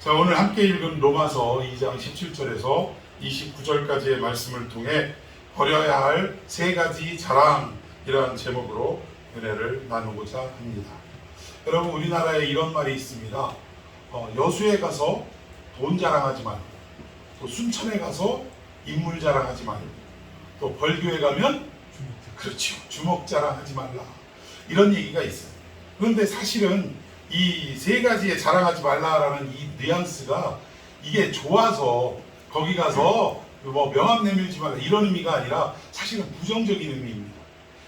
자, 오늘 함께 읽은 로마서 2장 17절에서 29절까지의 말씀을 통해 버려야 할 세 가지 자랑이라는 제목으로 은혜를 나누고자 합니다. 여러분, 우리나라에 이런 말이 있습니다. 여수에 가서 돈 자랑하지 말고, 또 순천에 가서 인물 자랑하지 말고, 또 벌교에 가면 그렇죠, 주먹 자랑하지 말라, 이런 얘기가 있어요. 그런데 사실은 이 세 가지에 자랑하지 말라라는 이 뉘앙스가 이게 좋아서 거기 가서 뭐 명함 내밀지 말라 이런 의미가 아니라 사실은 부정적인 의미입니다.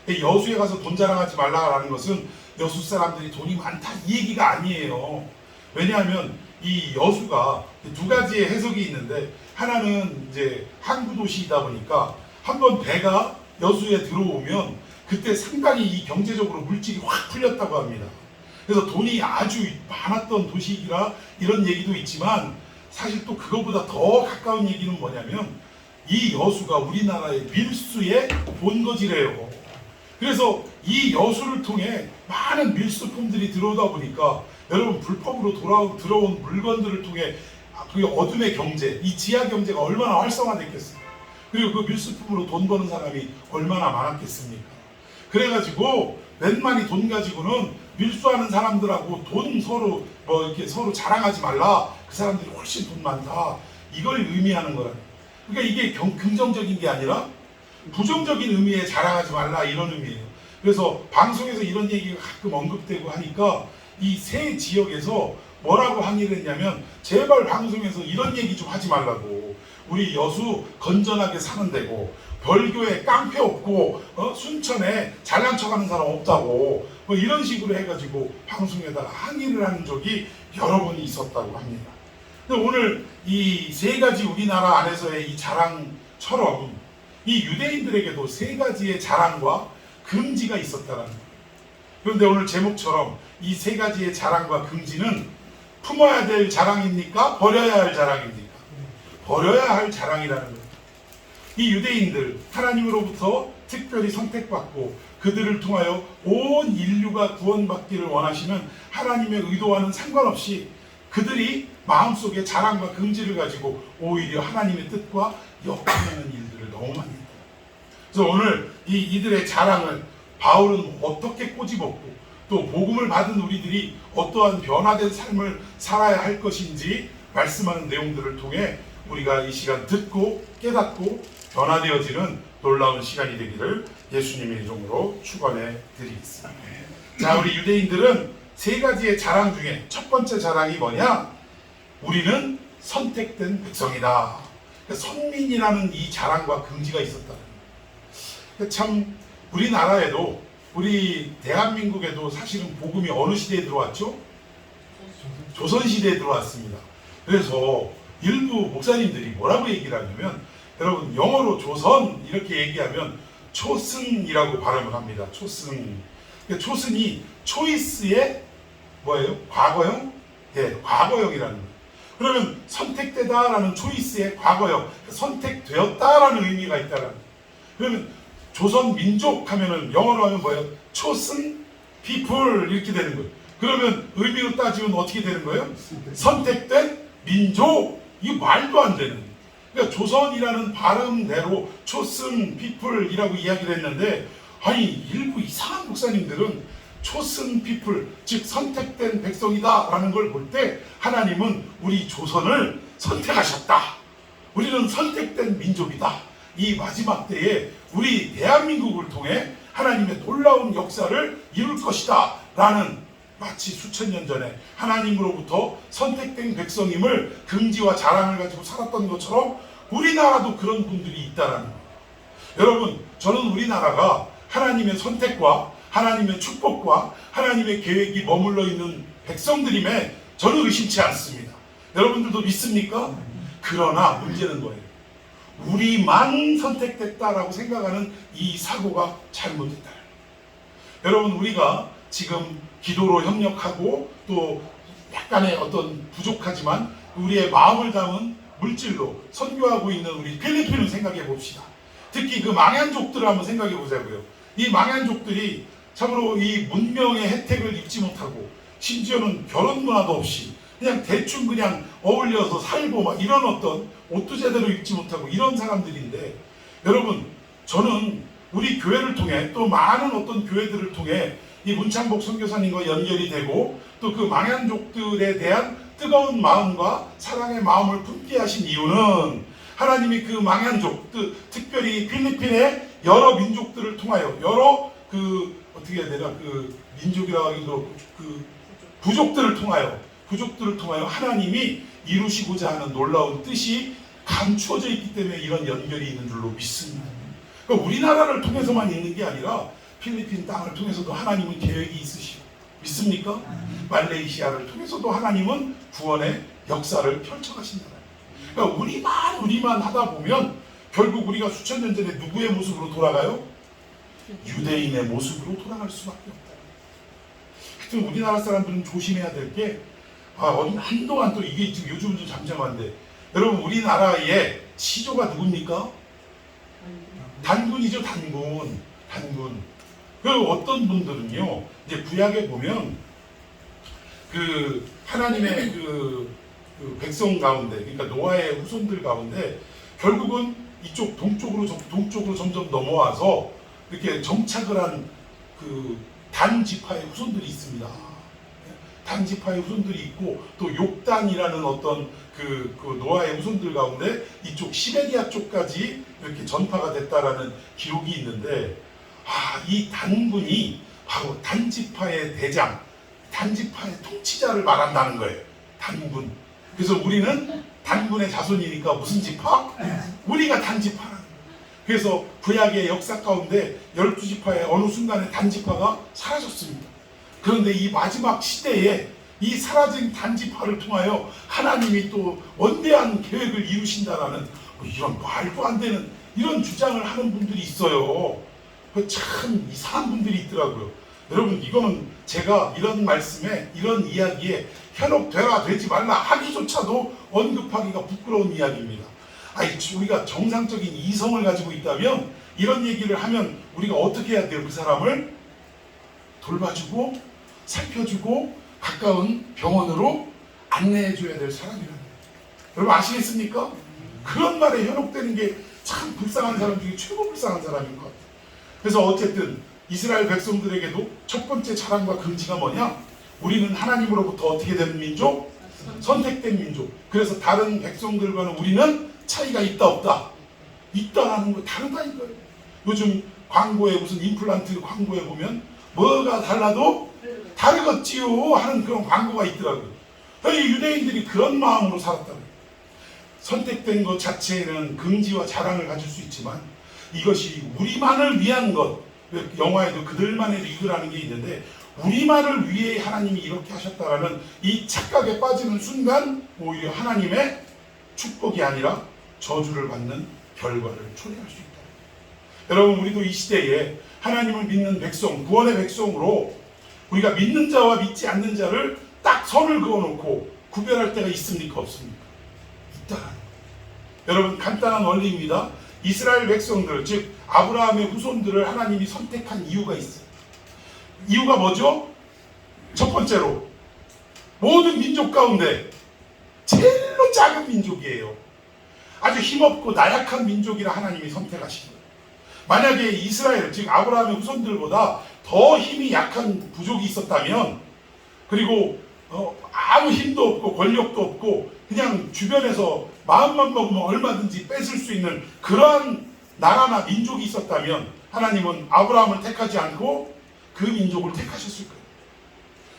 여수에 가서 돈 자랑하지 말라라는 것은 여수 사람들이 돈이 많다 이 얘기가 아니에요. 왜냐하면 이 여수가 두 가지의 해석이 있는데, 하나는 이제 항구 도시이다 보니까 한번 배가 여수에 들어오면 그때 상당히 이 경제적으로 물질이 확 풀렸다고 합니다. 그래서 돈이 아주 많았던 도시이라 이런 얘기도 있지만, 사실 또 그거보다 더 가까운 얘기는 뭐냐면 이 여수가 우리나라의 밀수의 본거지래요. 그래서 이 여수를 통해 많은 밀수품들이 들어오다 보니까 여러분, 불법으로 들어온 물건들을 통해 그 어둠의 경제, 이 지하 경제가 얼마나 활성화됐겠어요. 그리고 그 밀수품으로 돈 버는 사람이 얼마나 많았겠습니까? 그래가지고 웬만히 돈 가지고는 밀수하는 사람들하고 돈 서로 이렇게 서로 자랑하지 말라, 그 사람들이 훨씬 돈 많다, 이걸 의미하는 거라. 그러니까 이게 긍정적인 게 아니라 부정적인 의미에 자랑하지 말라, 이런 의미예요. 그래서 방송에서 이런 얘기가 가끔 언급되고 하니까 이 세 지역에서 뭐라고 항의를 했냐면, 제발 방송에서 이런 얘기 좀 하지 말라고. 우리 여수 건전하게 사는 데고, 벌교에 깡패 없고, 순천에 잘난 척하는 사람 없다고, 뭐 이런 식으로 해가지고 방송에다가 항의를 하는 적이 여러 번이 있었다고 합니다. 근데 오늘 이 세 가지 우리나라 안에서의 이 자랑처럼 이 유대인들에게도 세 가지의 자랑과 금지가 있었다는 거예요. 그런데 오늘 제목처럼 이 세 가지의 자랑과 금지는 품어야 될 자랑입니까? 버려야 할 자랑입니까? 버려야 할 자랑이라는 거예요. 이 유대인들, 하나님으로부터 특별히 선택받고 그들을 통하여 온 인류가 구원받기를 원하시는 하나님의 의도와는 상관없이 그들이 마음속에 자랑과 금지를 가지고 오히려 하나님의 뜻과 역행하는 일들을 너무 많이 했다. 그래서 오늘 이들의 자랑을 바울은 어떻게 꼬집었고, 또 복음을 받은 우리들이 어떠한 변화된 삶을 살아야 할 것인지 말씀하는 내용들을 통해 우리가 이 시간 듣고 깨닫고 변화되어지는 놀라운 시간이 되기를 예수님의 이름으로 축원해 드리겠습니다. 자, 우리 유대인들은 세 가지의 자랑 중에 첫 번째 자랑이 뭐냐? 우리는 선택된 백성이다. 그러니까 선민이라는 이 자랑과 긍지가 있었다. 참, 우리나라에도, 우리 대한민국에도 사실은 복음이 어느 시대에 들어왔죠? 조선시대에 들어왔습니다. 그래서 일부 목사님들이 뭐라고 얘기를 하냐면, 여러분, 영어로 조선 이렇게 얘기하면 초승이라고 발음을 합니다. 초승. 그러니까 초승이 초이스의 뭐예요? 과거형? 예, 과거형이라는 거예요. 그러면 선택되다라는 초이스의 과거형, 선택되었다라는 의미가 있다라는 거예요. 그러면 조선 민족 하면은 영어로 하면 뭐예요? 초승 people 이렇게 되는 거예요. 그러면 의미로 따지면 어떻게 되는 거예요? 선택된 민족. 이거 말도 안 되는 거예요. 그러니까 조선이라는 발음대로 초승 피플이라고 이야기를 했는데, 아니, 일부 이상한 목사님들은 초승 피플, 즉 선택된 백성이다 라는 걸 볼 때 하나님은 우리 조선을 선택하셨다, 우리는 선택된 민족이다, 이 마지막 때에 우리 대한민국을 통해 하나님의 놀라운 역사를 이룰 것이다 라는, 마치 수천 년 전에 하나님으로부터 선택된 백성임을 긍지와 자랑을 가지고 살았던 것처럼 우리나라도 그런 분들이 있다라는 거예요. 여러분, 저는 우리나라가 하나님의 선택과 하나님의 축복과 하나님의 계획이 머물러 있는 백성들임에 저는 의심치 않습니다. 여러분들도 믿습니까? 그러나 문제는 뭐예요? 우리만 선택됐다라고 생각하는 이 사고가 잘못됐다. 여러분, 우리가 지금 기도로 협력하고 또 약간의 어떤 부족하지만 우리의 마음을 담은 물질로 선교하고 있는 우리 필리핀을 생각해 봅시다. 특히 그 망향족들을 한번 생각해 보자고요. 이 망향족들이 참으로 이 문명의 혜택을 입지 못하고 심지어는 결혼 문화도 없이 그냥 대충 그냥 어울려서 살고 막 이런 어떤 옷도 제대로 입지 못하고 이런 사람들인데, 여러분 저는 우리 교회를 통해 또 많은 어떤 교회들을 통해 이 문창복 선교사님과 연결이 되고 또 그 망향족들에 대한 뜨거운 마음과 사랑의 마음을 품게 하신 이유는 하나님이 그 망향족, 특별히 필리핀의 여러 민족들을 통하여, 여러 어떻게 해야 되나, 민족이라고 하기도 부족들을 통하여 하나님이 이루시고자 하는 놀라운 뜻이 감추어져 있기 때문에 이런 연결이 있는 줄로 믿습니다. 그러니까 우리나라를 통해서만 있는 게 아니라 필리핀 땅을 통해서도 하나님은 계획이 있으시고, 믿습니까? 말레이시아를 통해서도 하나님은 구원의 역사를 펼쳐가신다. 그러니까 우리만 하다 보면 결국 우리가 수천 년 전에 누구의 모습으로 돌아가요? 유대인의 모습으로 돌아갈 수밖에 없다. 하여튼 우리나라 사람들은 조심해야 될 게, 한동안 또 이게 지금 요즘은 좀 잠잠한데, 여러분 우리나라의 시조가 누굽니까? 단군이죠. 단군. 어떤 분들은요, 이제 구약에 보면 하나님의 백성 가운데, 그러니까 노아의 후손들 가운데 결국은 이쪽 동쪽으로 점점 넘어와서 이렇게 정착을 한 단 지파의 후손들이 있습니다. 단 지파의 후손들이 있고, 또 욕단이라는 어떤 노아의 후손들 가운데 이쪽 시베리아 쪽까지 이렇게 전파가 됐다라는 기록이 있는데, 이 단군이 바로 단지파의 대장, 단지파의 통치자를 말한다는 거예요. 단군. 그래서 우리는 단군의 자손이니까 무슨 지파? 우리가 단지파라는 거예요. 그래서 구약의 역사 가운데 12지파의 어느 순간에 단지파가 사라졌습니다. 그런데 이 마지막 시대에 이 사라진 단지파를 통하여 하나님이 또 원대한 계획을 이루신다라는 이런 말도 안 되는 이런 주장을 하는 분들이 있어요. 참 이상한 분들이 있더라고요. 여러분 이거는 제가 이런 말씀에, 이런 이야기에 현혹되라 되지 말라 하기조차도 언급하기가 부끄러운 이야기입니다. 우리가 정상적인 이성을 가지고 있다면 이런 얘기를 하면 우리가 어떻게 해야 돼요? 그 사람을 돌봐주고 살펴주고 가까운 병원으로 안내해줘야 될 사람이라는 거예요. 여러분 아시겠습니까? 그런 말에 현혹되는 게 참 불쌍한 사람 중에 최고 불쌍한 사람인 것 같아요. 그래서 어쨌든 이스라엘 백성들에게도 첫 번째 자랑과 금지가 뭐냐? 우리는 하나님으로부터 어떻게 된 민족? 선택된 민족. 그래서 다른 백성들과는 우리는 차이가 있다 없다? 있다라는 거 다르다 이거예요. 요즘 광고에 무슨 임플란트 광고에 보면 뭐가 달라도 다르겠지요 하는 그런 광고가 있더라고요. 이 유대인들이 그런 마음으로 살았다고요. 선택된 것 자체에는 긍지와 자랑을 가질 수 있지만 이것이 우리만을 위한 것, 영화에도 그들만의 리그라는 게 있는데 우리만을 위해 하나님이 이렇게 하셨다라는 이 착각에 빠지는 순간 오히려 하나님의 축복이 아니라 저주를 받는 결과를 초래할 수 있다. 여러분 우리도 이 시대에 하나님을 믿는 백성, 구원의 백성으로 우리가 믿는 자와 믿지 않는 자를 딱 선을 그어놓고 구별할 때가 있습니까? 없습니까? 있다라는 거예요. 여러분 간단한 원리입니다. 이스라엘 백성들, 즉 아브라함의 후손들을 하나님이 선택한 이유가 있어요. 이유가 뭐죠? 첫 번째로 모든 민족 가운데 제일로 작은 민족이에요. 아주 힘없고 나약한 민족이라 하나님이 선택하신 거예요. 만약에 이스라엘, 즉 아브라함의 후손들보다 더 힘이 약한 부족이 있었다면, 그리고 아무 힘도 없고 권력도 없고 그냥 주변에서 마음만 먹으면 얼마든지 뺏을 수 있는 그러한 나라나 민족이 있었다면 하나님은 아브라함을 택하지 않고 그 민족을 택하셨을 거예요.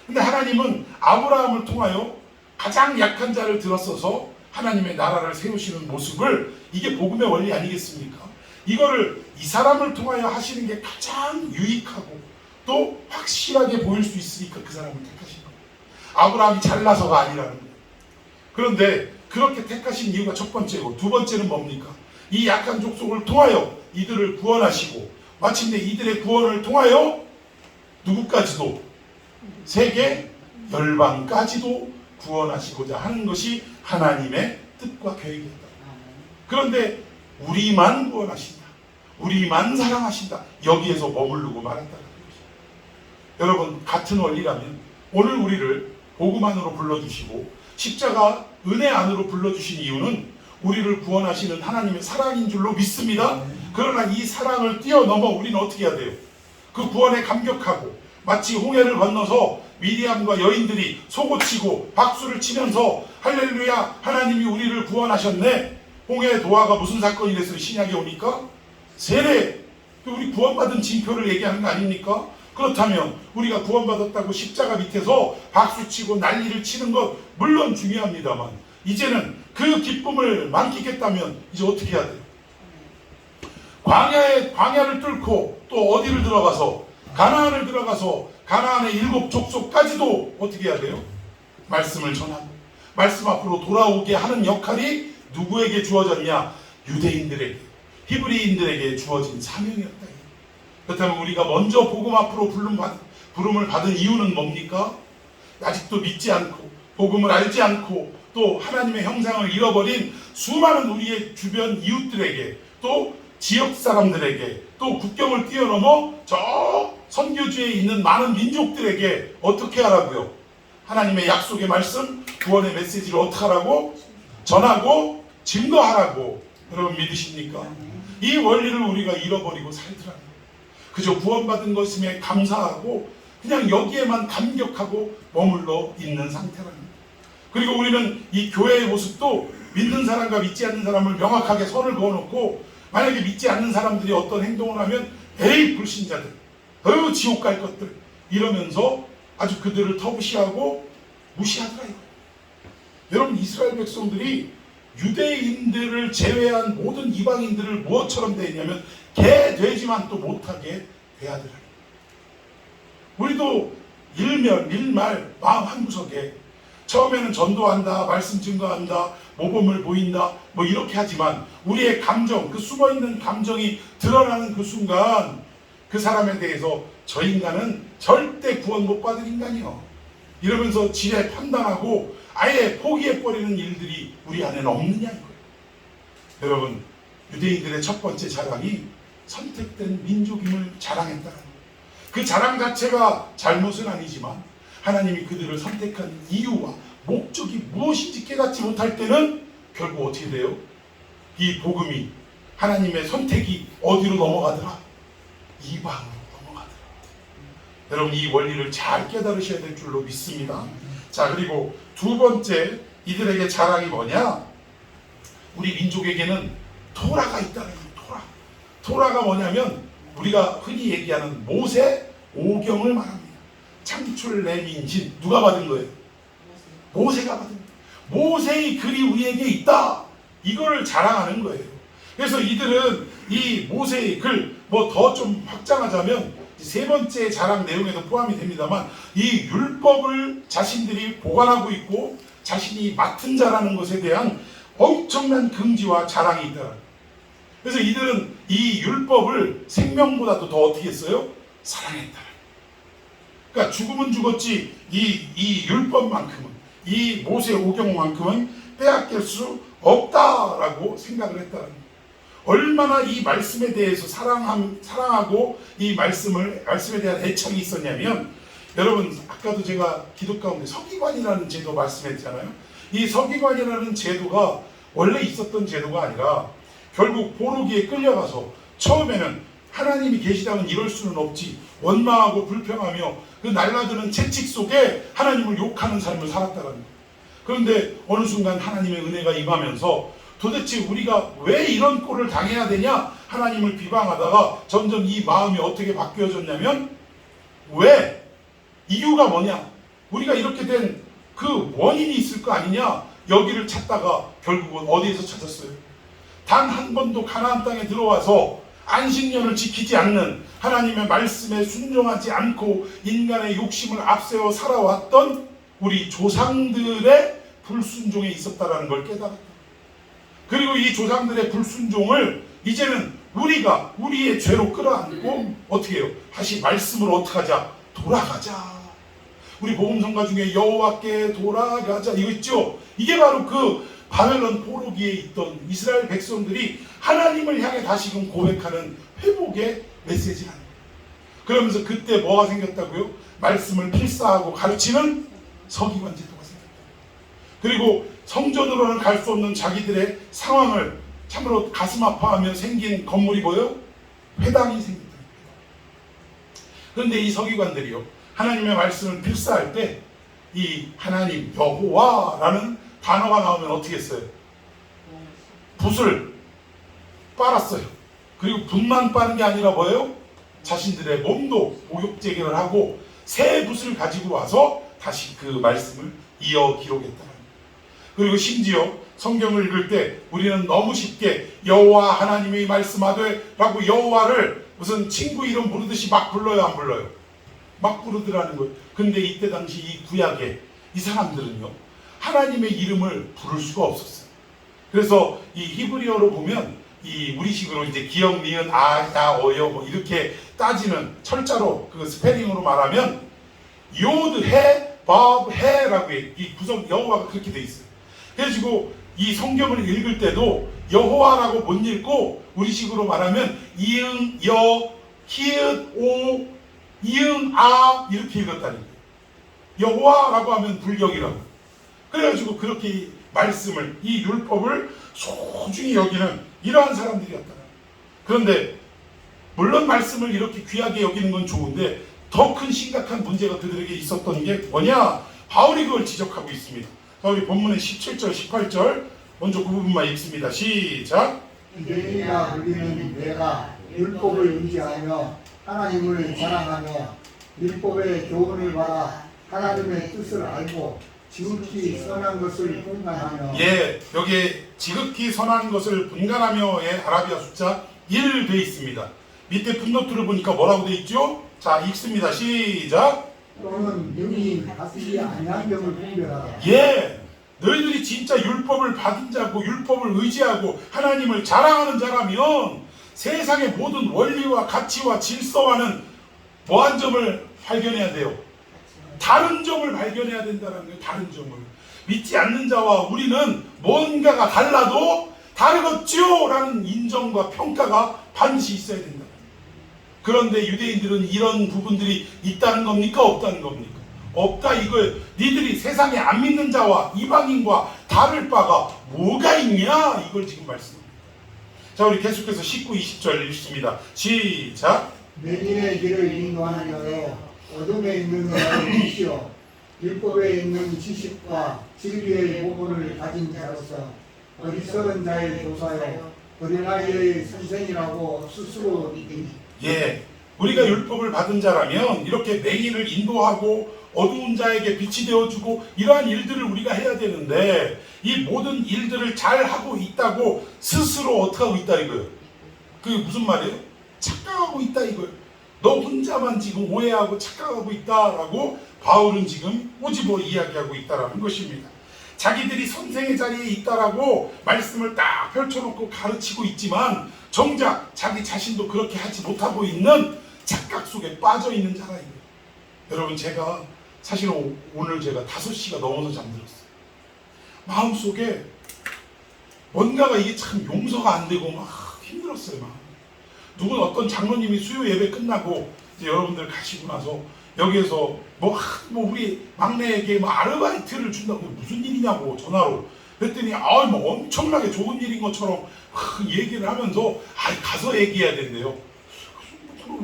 근데 하나님은 아브라함을 통하여 가장 약한 자를 들어서서 하나님의 나라를 세우시는 모습을, 이게 복음의 원리 아니겠습니까? 이거를 이 사람을 통하여 하시는 게 가장 유익하고 또 확실하게 보일 수 있으니까 그 사람을 택하신 거예요. 아브라함이 잘나서가 아니라는 거예요. 그런데 그렇게 택하신 이유가 첫 번째고, 두 번째는 뭡니까? 이 약한 족속을 통하여 이들을 구원하시고 마침내 이들의 구원을 통하여 누구까지도, 세계 열방까지도 구원하시고자 하는 것이 하나님의 뜻과 계획이었다. 그런데 우리만 구원하신다, 우리만 사랑하신다, 여기에서 머무르고 말았다는 것입니다. 여러분 같은 원리라면 오늘 우리를 복음 안으로 불러주시고 십자가 은혜 안으로 불러주신 이유는 우리를 구원하시는 하나님의 사랑인 줄로 믿습니다. 그러나 이 사랑을 뛰어넘어 우리는 어떻게 해야 돼요? 그 구원에 감격하고 마치 홍해를 건너서 미디암과 여인들이 속옷치고 박수를 치면서 할렐루야 하나님이 우리를 구원하셨네. 홍해 도화가 무슨 사건이 됐어요? 신약에 오니까 세례, 우리 구원받은 징표를 얘기하는 거 아닙니까? 그렇다면 우리가 구원받았다고 십자가 밑에서 박수치고 난리를 치는 것 물론 중요합니다만 이제는 그 기쁨을 만끽했다면 이제 어떻게 해야 돼요? 광야를 뚫고 또 어디를 들어가서 가나안을 들어가서 가나안의 7 족속까지도 어떻게 해야 돼요? 말씀을 전하고 말씀 앞으로 돌아오게 하는 역할이 누구에게 주어졌냐? 유대인들에게, 히브리인들에게 주어진 사명이었다. 그렇다면 우리가 먼저 복음 앞으로 부름을 받은 이유는 뭡니까? 아직도 믿지 않고 복음을 알지 않고 또 하나님의 형상을 잃어버린 수많은 우리의 주변 이웃들에게 또 지역 사람들에게 또 국경을 뛰어넘어 저 선교지에 있는 많은 민족들에게 어떻게 하라고요? 하나님의 약속의 말씀, 구원의 메시지를 어떻게 하라고? 전하고 증거하라고. 여러분 믿으십니까? 이 원리를 우리가 잃어버리고 살더라는 거예요. 그저 구원받은 것임에 감사하고 그냥 여기에만 감격하고 머물러 있는 상태라는 거예요. 그리고 우리는 이 교회의 모습도 믿는 사람과 믿지 않는 사람을 명확하게 선을 그어놓고 만약에 믿지 않는 사람들이 어떤 행동을 하면 에이 불신자들, 어휴 지옥 갈 것들 이러면서 아주 그들을 터부시하고 무시하더라 이거예요. 여러분 이스라엘 백성들이 유대인들을 제외한 모든 이방인들을 무엇처럼 대했냐면 개 되지만 또 못하게 대하더라. 우리도 일말 마음 한구석에 처음에는 전도한다, 말씀 증거한다, 모범을 보인다 뭐 이렇게 하지만 우리의 감정, 그 숨어있는 감정이 드러나는 그 순간 그 사람에 대해서 저 인간은 절대 구원 못 받을 인간이요 이러면서 지레 판단하고 아예 포기해버리는 일들이 우리 안에는 없느냐 이거예요. 여러분 유대인들의 첫 번째 자랑이 선택된 민족임을 자랑했다는 거예요. 그 자랑 자체가 잘못은 아니지만 하나님이 그들을 선택한 이유와 목적이 무엇인지 깨닫지 못할 때는 결국 어떻게 돼요? 이 복음이 하나님의 선택이 어디로 넘어가더라? 이방으로 넘어가더라. 여러분 이 원리를 잘 깨달으셔야 될 줄로 믿습니다. 자 그리고 두 번째 이들에게 자랑이 뭐냐? 우리 민족에게는 토라가 있다는 거예요. 토라가 뭐냐면 우리가 흔히 얘기하는 모세 오경을 말합니다. 창출 내민진 누가 받은 거예요? 모세가 받은 거예요. 모세의 글이 우리에게 있다. 이거를 자랑하는 거예요. 그래서 이들은 이 모세의 글 뭐 더 좀 확장하자면 세 번째 자랑 내용에도 포함이 됩니다만 이 율법을 자신들이 보관하고 있고 자신이 맡은 자라는 것에 대한 엄청난 긍지와 자랑이 있다. 그래서 이들은 이 율법을 생명보다도 더 어떻게 했어요? 사랑했다. 그러니까 죽으면 죽었지 이 율법만큼은 이 모세 오경만큼은 빼앗길 수 없다라고 생각을 했다는 거예요. 얼마나 이 말씀에 대해서 사랑하고 이 말씀에 대한 애착이 있었냐면 여러분 아까도 제가 기독 가운데 서기관이라는 제도 말씀했잖아요. 이 서기관이라는 제도가 원래 있었던 제도가 아니라 결국 포로기에 끌려가서 처음에는 하나님이 계시다면 이럴 수는 없지 원망하고 불평하며 그 날라드는 채찍 속에 하나님을 욕하는 삶을 살았다는 거예요. 그런데 어느 순간 하나님의 은혜가 임하면서 도대체 우리가 왜 이런 꼴을 당해야 되냐 하나님을 비방하다가 점점 이 마음이 어떻게 바뀌어졌냐면 왜? 이유가 뭐냐? 우리가 이렇게 된 그 원인이 있을 거 아니냐? 여기를 찾다가 결국은 어디에서 찾았어요? 단 한 번도 가나안 땅에 들어와서 안식년을 지키지 않는 하나님의 말씀에 순종하지 않고 인간의 욕심을 앞세워 살아왔던 우리 조상들의 불순종에 있었다는 걸 깨달았다. 그리고 이 조상들의 불순종을 이제는 우리가 우리의 죄로 끌어안고 어떻게 해요? 다시 말씀으로 어떻게 하자? 돌아가자. 우리 복음성가 중에 여호와께 돌아가자 이거 있죠? 이게 바로 그 바벨론 포로기에 있던 이스라엘 백성들이 하나님을 향해 다시금 고백하는 회복의 메시지라는 거예요. 그러면서 그때 뭐가 생겼다고요? 말씀을 필사하고 가르치는 서기관 제도가 생겼다. 그리고 성전으로는 갈 수 없는 자기들의 상황을 참으로 가슴 아파하며 생긴 건물이 뭐예요? 회당이 생겼다. 그런데 이 서기관들이요, 하나님의 말씀을 필사할 때 이 하나님 여호와라는 단어가 나오면 어떻게 했어요? 붓을 빨았어요. 그리고 붓만 빠는 게 아니라 뭐예요? 자신들의 몸도 목욕제기를 하고 새 붓을 가지고 와서 다시 그 말씀을 이어 기록했다. 그리고 심지어 성경을 읽을 때 우리는 너무 쉽게 여호와 하나님의 말씀하되 라고 여호와를 무슨 친구 이름 부르듯이 막 불러요, 안 불러요? 막 부르더라는 거예요. 근데 이때 당시 이 구약에 이 사람들은요, 하나님의 이름을 부를 수가 없었어요. 그래서 이 히브리어로 보면 이 우리식으로 이제 기역, 니은, 아, 야, 어여 뭐 이렇게 따지는 철자로 그 스페링으로 말하면 요드, 해, 밥, 해라고 해. 이 구성 여호와가 그렇게 돼 있어요. 그래가지고 이 성경을 읽을 때도 여호와라고 못 읽고 우리식으로 말하면 이응, 여, 히읗, 오, 이응, 아 이렇게 읽었다는 거예요. 여호와라고 하면 불격이라고. 그래가지고 그렇게 말씀을, 이 율법을 소중히 여기는 이러한 사람들이었다. 그런데 물론 말씀을 이렇게 귀하게 여기는 건 좋은데 더 큰 심각한 문제가 그들에게 있었던 게 뭐냐? 바울이 그걸 지적하고 있습니다. 자, 우리 본문의 17절, 18절 먼저 그 부분만 읽습니다. 시작. 유대인이라 불리는 내가 율법을 의지하며 하나님을 자랑하며 율법의 교훈을 받아 하나님의 뜻을 알고 지극히 선한 것을 분간하며. 예, 여기에 지극히 선한 것을 분간하며의 아라비아 숫자 1 돼 있습니다. 밑에 풋노트를 보니까 뭐라고 돼 있죠? 자, 읽습니다. 시작. 또는 능히 다스리지 아니한 점을 분별하라. 예, 너희들이 진짜 율법을 받은 자고 율법을 의지하고 하나님을 자랑하는 자라면 세상의 모든 원리와 가치와 질서와는 뭐한 점을 발견해야 돼요? 다른 점을 발견해야 된다는 거예요. 다른 점을. 믿지 않는 자와 우리는 뭔가가 달라도 다르겠죠? 라는 인정과 평가가 반드시 있어야 된다. 그런데 유대인들은 이런 부분들이 있다는 겁니까? 없다는 겁니까? 없다 이걸. 니들이 세상에 안 믿는 자와 이방인과 다를 바가 뭐가 있냐? 이걸 지금 말씀합니다. 자, 우리 계속해서 19, 20절 읽습니다. 시작. 맹인의 길을 인도하는 자여 어둠에 있는 자를 빛이여 율법에 있는 지식과 진리의 모본을 가진 자로서 어리석은 자의 교사여 어린아이의 선생이라고 스스로 믿으니. 예, 우리가 율법을 받은 자라면 이렇게 맹인을 인도하고 어두운 자에게 빛이 되어주고 이러한 일들을 우리가 해야 되는데 이 모든 일들을 잘 하고 있다고 스스로 어떻게 하고 있다 이거예요. 그게 무슨 말이에요? 착각하고 있다 이거예요. 너 혼자만 지금 오해하고 착각하고 있다라고 바울은 지금 꼬집어 이야기하고 있다라는 것입니다. 자기들이 선생의 자리에 있다라고 말씀을 딱 펼쳐놓고 가르치고 있지만 정작 자기 자신도 그렇게 하지 못하고 있는 착각 속에 빠져 있는 자라 이거예요. 여러분, 제가 사실은 오늘 제가 5시가 넘어서 잠들었어요. 마음속에 뭔가가 이게 참 용서가 안 되고 막 힘들었어요. 막. 누군 어떤 장로님이 수요 예배 끝나고 이제 여러분들 가시고 나서 여기에서 뭐 우리 막내에게 뭐 아르바이트를 준다고 무슨 일이냐고 전화로 그랬더니 뭐 엄청나게 좋은 일인 것처럼 얘기를 하면서 가서 얘기해야 된대요.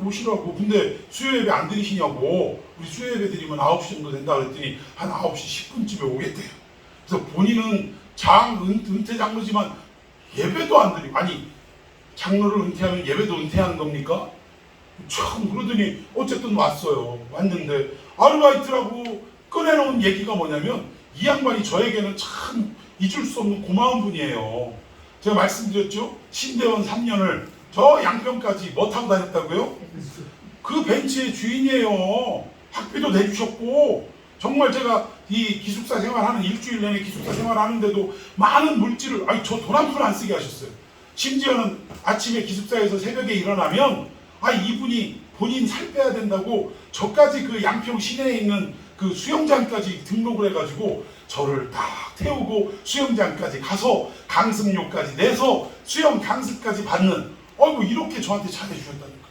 오시라고. 근데 수요 예배 안 드리시냐고. 우리 수요 예배 드리면 9시 정도 된다 그랬더니 한 9시 10분쯤에 오겠대요. 그래서 본인은 은퇴 장로지만 예배도 안 드리고, 아니 장로를 은퇴하면 예배도 은퇴하는 겁니까? 참, 그러더니 어쨌든 왔어요. 왔는데 아르바이트라고 꺼내놓은 얘기가 뭐냐면 이 양반이 저에게는 참 잊을 수 없는 고마운 분이에요. 제가 말씀드렸죠? 신대원 3년을 저 양평까지 뭐 타고 다녔다고요? 그 벤츠의 주인이에요. 학비도 내주셨고, 정말 제가 이 기숙사 생활하는 일주일 내내 기숙사 생활하는데도 많은 물질을, 저 돈 한 푼 안 쓰게 하셨어요. 심지어는 아침에 기숙사에서 새벽에 일어나면 이분이 본인 살 빼야 된다고 저까지 그 양평 시내에 있는 그 수영장까지 등록을 해가지고 저를 딱 태우고 수영장까지 가서 강습료까지 내서 수영 강습까지 받는, 이렇게 저한테 잘해주셨다니까.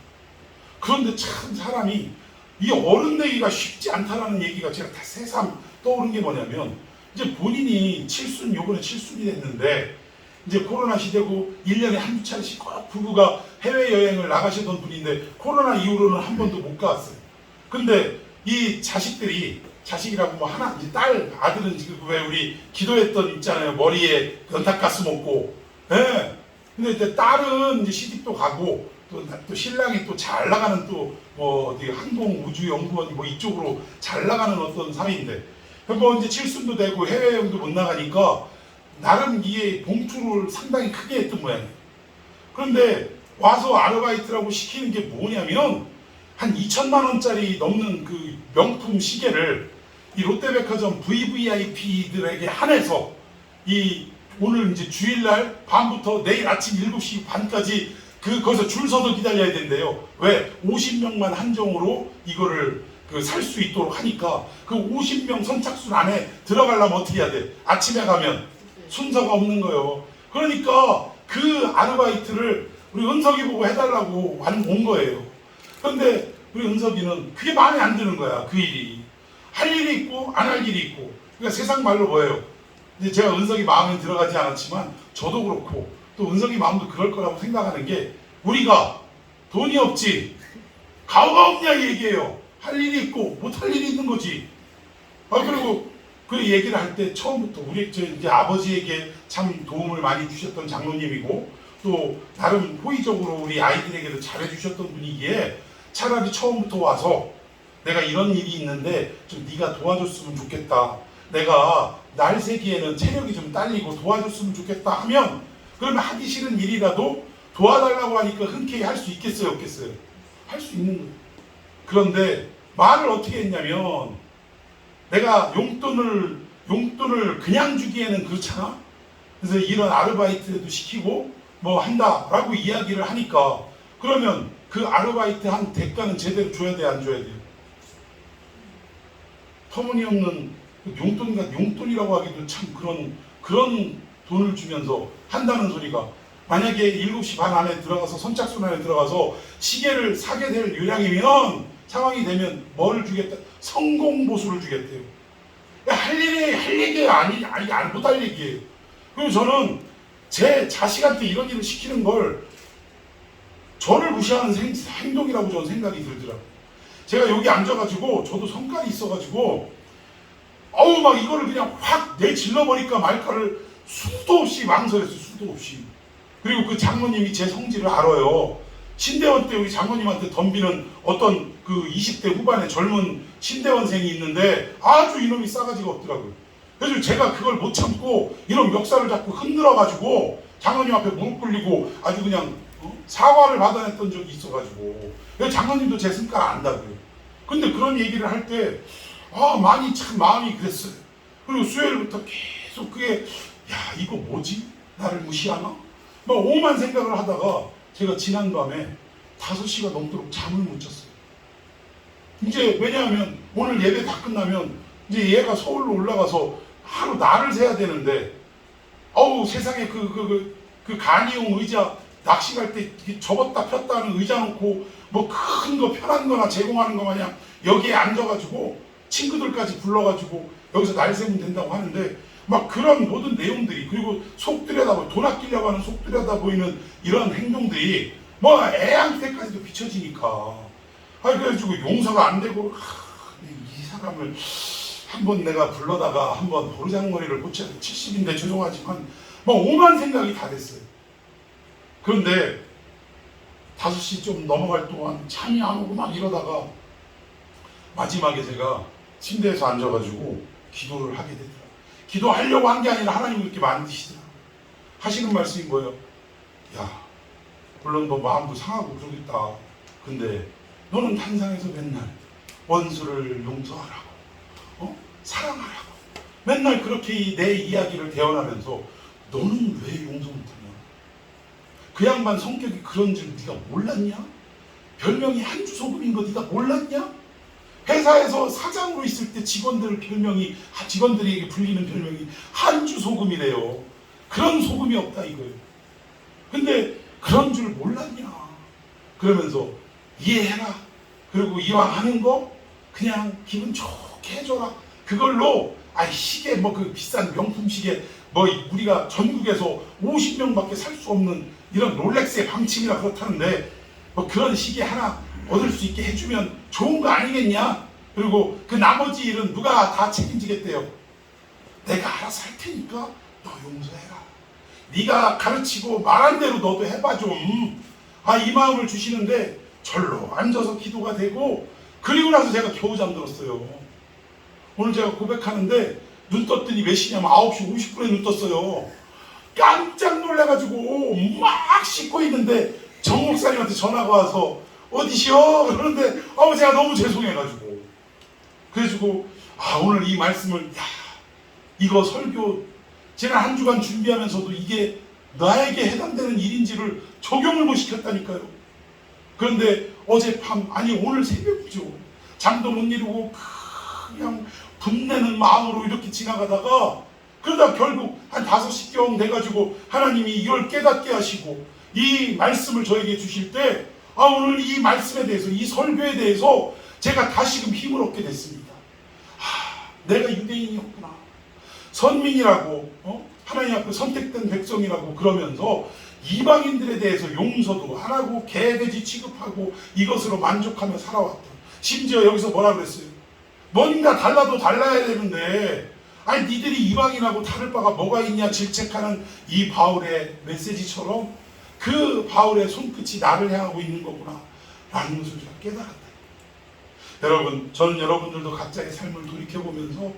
그런데 참 사람이 이 어른 되기가 쉽지 않다라는 얘기가 제가 다 새삼 떠오른 게 뭐냐면 이제 본인이 요번에 칠순이 됐는데 이제 코로나 시대고 1년에 한두 차례씩 꼭 부부가 해외여행을 나가시던 분인데 코로나 이후로는 한 번도 못 가봤어요. 근데 이 자식이라고 뭐 하나 이제 딸 아들은 지금 왜 우리 기도했던 있잖아요. 머리에 연탄가스 먹고. 예. 근데 이제 딸은 이제 시집도 가고 또 신랑이 또 잘 나가는 또 뭐 어디 항공우주연구원 뭐 이쪽으로 잘 나가는 어떤 사이인데 뭐 이제 칠순도 되고 해외여행도 못 나가니까 나름 이게 봉투를 상당히 크게 했던 모양이에요. 그런데 와서 아르바이트라고 시키는 게 뭐냐면 한 2천만 원짜리 넘는 그 명품 시계를 이 롯데백화점 VVIP들에게 한해서 이 오늘 이제 주일날 밤부터 내일 아침 7시 반까지 거기서 줄 서서 기다려야 된대요. 왜? 50명만 한정으로 이거를 살 수 있도록 하니까 그 50명 선착순 안에 들어가려면 어떻게 해야 돼? 아침에 가면 순서가 없는 거예요. 그러니까 그 아르바이트를 우리 은석이 보고 해달라고 온 거예요. 그런데 우리 은석이는 그게 마음에 안 드는 거야. 그 일이. 할 일이 있고 안 할 일이 있고. 그러니까 세상 말로 뭐예요? 이제 제가 은석이 마음에 들어가지 않았지만 저도 그렇고 또 은석이 마음도 그럴 거라고 생각하는 게 우리가 돈이 없지 가오가 없냐 얘기해요. 할 일이 있고 못 할 일이 있는 거지. 그리고 그 얘기를 할 때 처음부터 우리 이제 아버지에게 참 도움을 많이 주셨던 장로님이고 또 나름 호의적으로 우리 아이들에게도 잘해주셨던 분이기에 차라리 처음부터 와서 내가 이런 일이 있는데 좀 네가 도와줬으면 좋겠다. 내가 날 새기에는 체력이 좀 딸리고 도와줬으면 좋겠다 하면 그러면 하기 싫은 일이라도 도와달라고 하니까 흔쾌히 할 수 있겠어요, 없겠어요? 할 수 있는 거예요. 그런데 말을 어떻게 했냐면 내가 용돈을 그냥 주기에는 그렇잖아. 그래서 이런 아르바이트도 시키고 뭐 한다라고 이야기를 하니까 그러면 그 아르바이트 한 대가는 제대로 줘야 돼, 안 줘야 돼요? 터무니없는 용돈이라고 하기도 참 그런 돈을 주면서 한다는 소리가 만약에 7시 반 안에 들어가서 선착순 안에 들어가서 시계를 사게 될 요량이면 상황이 되면 뭐를 주겠다? 성공보수를 주겠대요. 할 얘기가 아니 못할 얘기예요. 그리고 저는 제 자식한테 이런 일을 시키는 걸 저를 무시하는 행동이라고 저는 생각이 들더라고요. 제가 여기 앉아가지고 저도 성깔이 있어가지고 막 이거를 그냥 확 내질러버릴까 말까를 수도 없이 망설였어요. 수도 없이. 그리고 그 장모님이 제 성질을 알아요. 신대원 때 우리 장모님한테 덤비는 어떤 그 20대 후반의 젊은 신대원생이 있는데 아주 이놈이 싸가지가 없더라고요. 그래서 제가 그걸 못 참고 이런 멱살을 잡고 흔들어가지고 장모님 앞에 무릎 꿇리고 아주 그냥 사과를 받아냈던 적이 있어가지고 장모님도 제 성깔 안다고요. 근데 그런 얘기를 할 때 많이 참 마음이 그랬어요. 그리고 수요일부터 계속 그게 이거 뭐지? 나를 무시하나? 막 오만 생각을 하다가 제가 지난밤에 5시가 넘도록 잠을 못 잤어요. 이제 왜냐하면 오늘 예배 다 끝나면 이제 얘가 서울로 올라가서 하루 날을 새야 되는데 세상에 그 간이용 의자 낚시 갈 때 접었다 폈다 하는 의자 놓고 뭐 큰 거 편한 거나 제공하는 거 마냥 여기에 앉아가지고 친구들까지 불러가지고 여기서 날 새면 된다고 하는데 막 그런 모든 내용들이 그리고 속 들여다보고 돈 아끼려고 하는 속 들여다보이는 이런 행동들이 뭐 애한테까지도 비춰지니까 그래가지고 용서가 안 되고 이 사람을 한번 내가 불러다가 한번 보르장머리를 고쳐야 돼. 70인데 죄송하지만 뭐 오만 생각이 다 됐어요. 그런데 5시 좀 넘어갈 동안 잠이 안 오고 막 이러다가 마지막에 제가 침대에서 앉아가지고 기도를 하게 되더라고요. 기도하려고 한 게 아니라 하나님 그렇게 만드시더라고요. 하시는 말씀이 뭐예요? 물론 너 마음도 상하고 그러겠다. 근데 너는 탄상에서 맨날 원수를 용서하라고 사랑하라고 맨날 그렇게 내 이야기를 대언하면서 너는 왜 용서 못하냐? 그 양반 성격이 그런 줄 네가 몰랐냐? 별명이 한주소금인 거 네가 몰랐냐? 회사에서 사장으로 있을 때 직원들에게 불리는 별명이 한주소금이래요. 그런 소금이 없다 이거예요. 근데 그런 줄 몰랐냐? 그러면서 이해해라. 그리고 이왕 하는 거 그냥 기분 좋게 해줘라. 그걸로 시계 뭐 그 비싼 명품 시계 뭐 우리가 전국에서 50명밖에 살 수 없는 이런 롤렉스의 방침이라 그렇다는데 뭐 그런 시계 하나 얻을 수 있게 해주면 좋은 거 아니겠냐? 그리고 그 나머지 일은 누가 다 책임지겠대요. 내가 알아서 할 테니까 너 용서해라. 네가 가르치고 말한 대로 너도 해봐 좀. 이 마음을 주시는데 절로 앉아서 기도가 되고, 그리고 나서 제가 겨우 잠들었어요. 오늘 제가 고백하는데 눈 떴더니 몇 시냐면 9시 50분에 눈 떴어요. 깜짝 놀라가지고 막 씻고 있는데 정 목사님한테 전화가 와서 어디시오? 그러는데 제가 너무 죄송해가지고 그래가지고 오늘 이 말씀을 이거 설교 지난 한 주간 준비하면서도 이게 나에게 해당되는 일인지를 적용을 못 시켰다니까요. 그런데 어젯밤 오늘 새벽이죠. 잠도 못 이루고 그냥 분내는 마음으로 이렇게 지나가다가 그러다 결국 한 5시경 돼가지고 하나님이 이걸 깨닫게 하시고 이 말씀을 저에게 주실 때 오늘 이 말씀에 대해서, 이 설교에 대해서 제가 다시금 힘을 얻게 됐습니다. 내가 유대인이었구나. 선민이라고 하나님 앞에 선택된 백성이라고 그러면서 이방인들에 대해서 용서도 안 하고 개돼지 취급하고 이것으로 만족하며 살아왔다. 심지어 여기서 뭐라 그랬어요? 뭔가 달라도 달라야 되는데 니들이 이방인하고 다를 바가 뭐가 있냐 질책하는 이 바울의 메시지처럼 그 바울의 손끝이 나를 향하고 있는 거구나 라는 것을 제가 깨달았다. 여러분, 저는 여러분들도 각자의 삶을 돌이켜보면서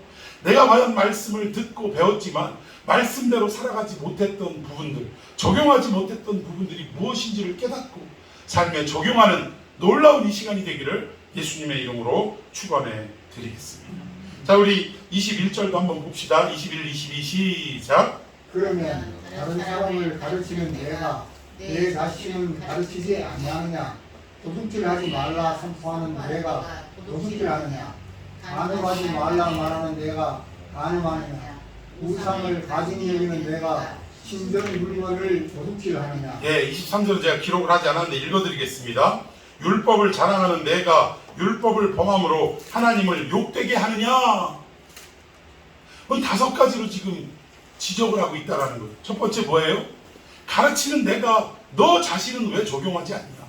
내가 과연 말씀을 듣고 배웠지만 말씀대로 살아가지 못했던 부분들, 적용하지 못했던 부분들이 무엇인지를 깨닫고 삶에 적용하는 놀라운 이 시간이 되기를 예수님의 이름으로 축원해 드리겠습니다. 자, 우리 21절도 한번 봅시다. 21, 22 시작. 그러면 다른 사람을 가르치는 내가 내 자신은 가르치지 아니하느냐? 도둑질하지 말라 선포하는 내가 도둑질하느냐? 간음하지 말라 말하는 내가 간음하느냐? 우상을 가진이 여기는 내가 신전 물건을 도둑질하느냐? 23절은 제가 기록을 하지 않았는데 읽어드리겠습니다. 율법을 자랑하는 내가 율법을 범함으로 하나님을 욕되게 하느냐? 그건 5가지로 지금 지적을 하고 있다는 거예요. 첫 번째 뭐예요? 가르치는 내가 너 자신은 왜 적용하지 않냐?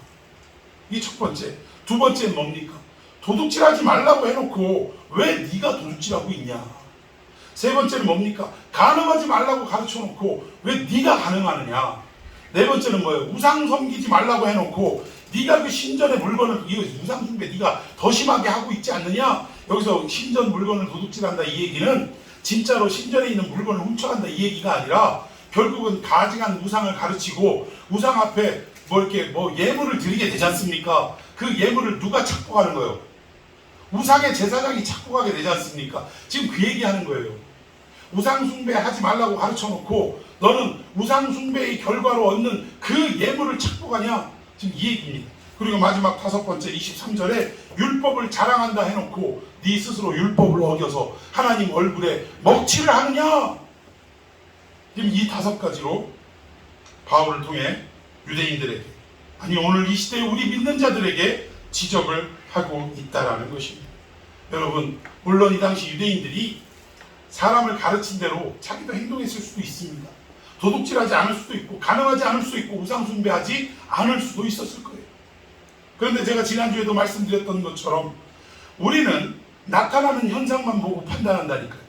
이게 첫 번째. 두 번째는 뭡니까? 도둑질하지 말라고 해놓고 왜 네가 도둑질하고 있냐? 세 번째는 뭡니까? 간음하지 말라고 가르쳐놓고 왜 네가 간음하느냐? 네 번째는 뭐예요? 우상 섬기지 말라고 해놓고 네가 그 신전의 물건을, 이거 우상 숭배 네가 더 심하게 하고 있지 않느냐? 여기서 신전 물건을 도둑질한다 이 얘기는 진짜로 신전에 있는 물건을 훔쳐간다 이 얘기가 아니라 결국은 가증한 우상을 가르치고 우상 앞에 이렇게 예물을 드리게 되지 않습니까? 그 예물을 누가 착복하는 거예요? 우상의 제사장이 착복하게 되지 않습니까? 지금 그 얘기하는 거예요. 우상 숭배하지 말라고 가르쳐놓고 너는 우상 숭배의 결과로 얻는 그 예물을 착복하냐? 지금 이 얘기입니다. 그리고 마지막 5번째 23절에 율법을 자랑한다 해놓고 네 스스로 율법을 어겨서 하나님 얼굴에 먹칠을 하느냐? 지금 이 5가지로 바울을 통해 유대인들에게, 오늘 이 시대에 우리 믿는 자들에게 지적을 하고 있다라는 것입니다. 여러분, 물론 이 당시 유대인들이 사람을 가르친 대로 자기도 행동했을 수도 있습니다. 도둑질하지 않을 수도 있고 간음하지 않을 수도 있고 우상 숭배하지 않을 수도 있었을 거예요. 그런데 제가 지난주에도 말씀드렸던 것처럼 우리는 나타나는 현상만 보고 판단한다니까요.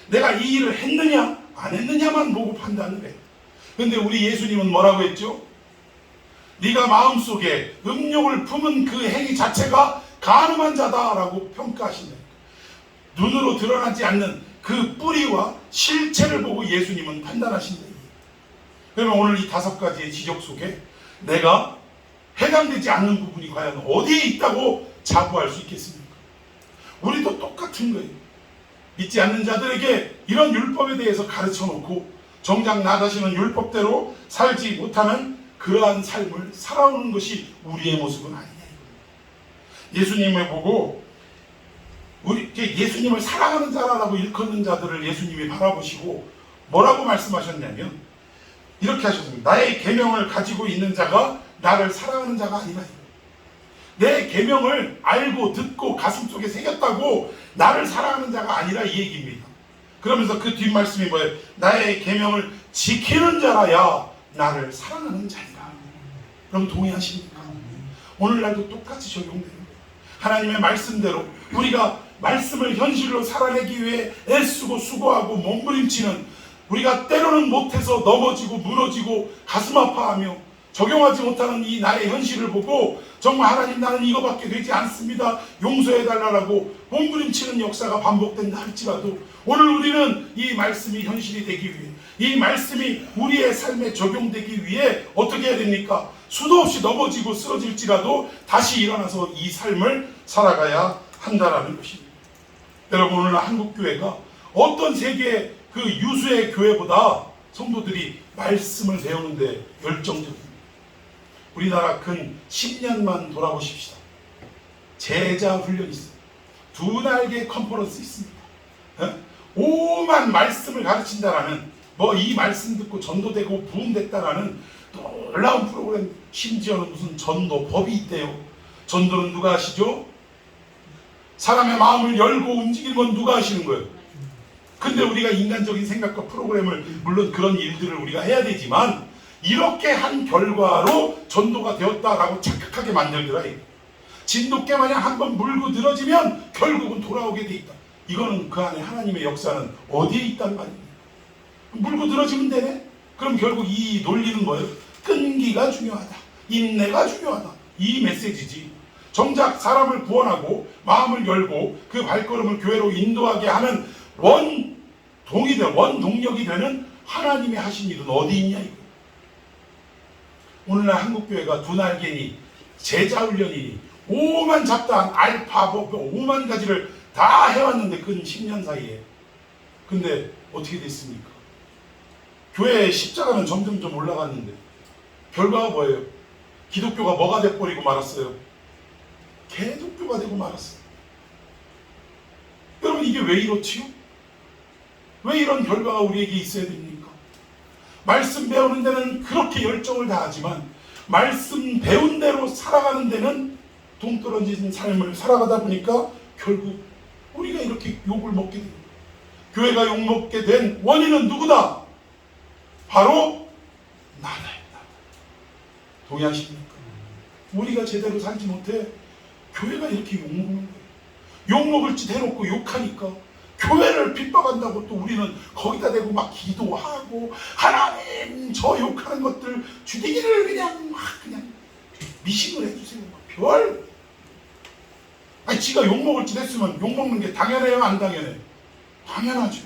내가 이 일을 했느냐 안 했느냐만 보고 판단을 해요. 그런데 우리 예수님은 뭐라고 했죠? 네가 마음속에 음욕을 품은 그 행위 자체가 간음한 자다라고 평가하신다니까요. 눈으로 드러나지 않는 그 뿌리와 실체를 보고 예수님은 판단하신다. 그러면 오늘 이 5가지의 지적 속에 내가 해당되지 않는 부분이 과연 어디에 있다고 자부할 수 있겠습니까? 우리도 똑같은 거예요. 믿지 않는 자들에게 이런 율법에 대해서 가르쳐 놓고 정작 나 자신은 율법대로 살지 못하는 그러한 삶을 살아오는 것이 우리의 모습은 아니냐. 예수님을 보고 예수님을 사랑하는 자라고 일컫는 자들을 예수님이 바라보시고 뭐라고 말씀하셨냐면 이렇게 하셨습니다. 나의 계명을 가지고 있는 자가 나를 사랑하는 자가 아니라. 내 계명을 알고 듣고 가슴속에 새겼다고 나를 사랑하는 자가 아니라 이 얘기입니다. 그러면서 그 뒷말씀이 뭐예요? 나의 계명을 지키는 자라야 나를 사랑하는 자니라. 그럼 동의하십니까? 오늘날도 똑같이 적용되는 거예요. 하나님의 말씀대로 우리가 말씀을 현실로 살아내기 위해 애쓰고 수고하고 몸부림치는, 우리가 때로는 못해서 넘어지고 무너지고 가슴 아파하며 적용하지 못하는 이 나의 현실을 보고 정말 하나님 나는 이거밖에 되지 않습니다, 용서해달라고 몸부림치는 역사가 반복된다 할지라도 오늘 우리는 이 말씀이 현실이 되기 위해, 이 말씀이 우리의 삶에 적용되기 위해 어떻게 해야 됩니까? 수도 없이 넘어지고 쓰러질지라도 다시 일어나서 이 삶을 살아가야 한다라는 것입니다. 여러분, 오늘 한국교회가 어떤 세계 그 유수의 교회보다 성도들이 말씀을 배우는데 열정적입니다. 우리나라 근 10년만 돌아보십시다. 제자 훈련이 있습니다. 2날개 컨퍼런스 있습니다. 오만 말씀을 가르친다라는, 뭐 이 말씀 듣고 전도되고 부흥됐다라는 놀라운 프로그램, 심지어는 무슨 전도법이 있대요. 전도는 누가 하시죠? 사람의 마음을 열고 움직이는 건 누가 하시는 거예요? 근데 우리가 인간적인 생각과 프로그램을, 물론 그런 일들을 우리가 해야 되지만 이렇게 한 결과로 전도가 되었다라고 착각하게 만들더라. 진돗개 마냥 한번 물고 늘어지면 결국은 돌아오게 돼 있다. 이거는 그 안에 하나님의 역사는 어디에 있단 말입니까? 물고 늘어지면 되네? 그럼 결국 이 논리는 뭐예요? 끈기가 중요하다, 인내가 중요하다, 이 메시지지. 정작 사람을 구원하고 마음을 열고 그 발걸음을 교회로 인도하게 하는 원동력이 되는 하나님의 하신 일은 어디 있냐 이거. 오늘날 한국교회가 2날개니 제자훈련이니 오만 잡다한 알파, 오만 가지를 다 해왔는데 근 10년 사이에. 근데 어떻게 됐습니까? 교회의 십자가는 점점 올라갔는데 결과가 뭐예요? 기독교가 뭐가 돼버리고 말았어요? 개독교가 되고 말았어요. 여러분, 이게 왜 이렇지요? 왜 이런 결과가 우리에게 있어야 됩니까? 말씀 배우는 데는 그렇게 열정을 다하지만 말씀 배운 대로 살아가는 데는 동떨어진 삶을 살아가다 보니까 결국 우리가 이렇게 욕을 먹게 됩니다. 교회가 욕먹게 된 원인은 누구다? 바로 나다. 동의하십니까? 우리가 제대로 살지 못해 교회가 이렇게 욕먹는 거예요. 욕먹을 짓 해놓고 욕하니까 교회를 핍박한다고 또 우리는 거기다 대고 막 기도하고 하나님 저 욕하는 것들 주디기를 그냥 미싱을 해주세요. 아니 지가 욕먹을 짓 했으면 욕먹는 게 당연해요, 안 당연해? 당연하죠.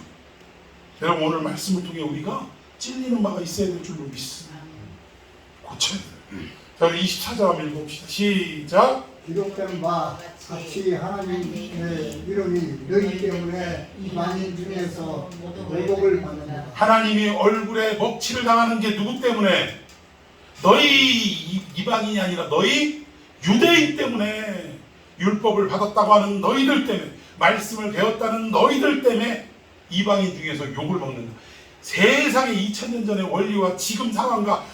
여러분, 오늘 말씀을 통해 우리가 찔리는 바가 있어야 될 줄로 믿습니다. 고쳐야 돼요. 자, 24절 한번 읽어봅시다. 시작. 기록된 바 같이 하나님의 이름이 너희 때문에 이방인 중에서 모독을 받는다. 하나님이 얼굴에 먹칠을 당하는 게 누구 때문에? 너희 이방인이 아니라 너희 유대인 때문에. 율법을 받았다고 하는 너희들 때문에, 말씀을 배웠다는 너희들 때문에 이방인 중에서 욕을 먹는다. 세상의 2000년 전의 원리와 지금 상황과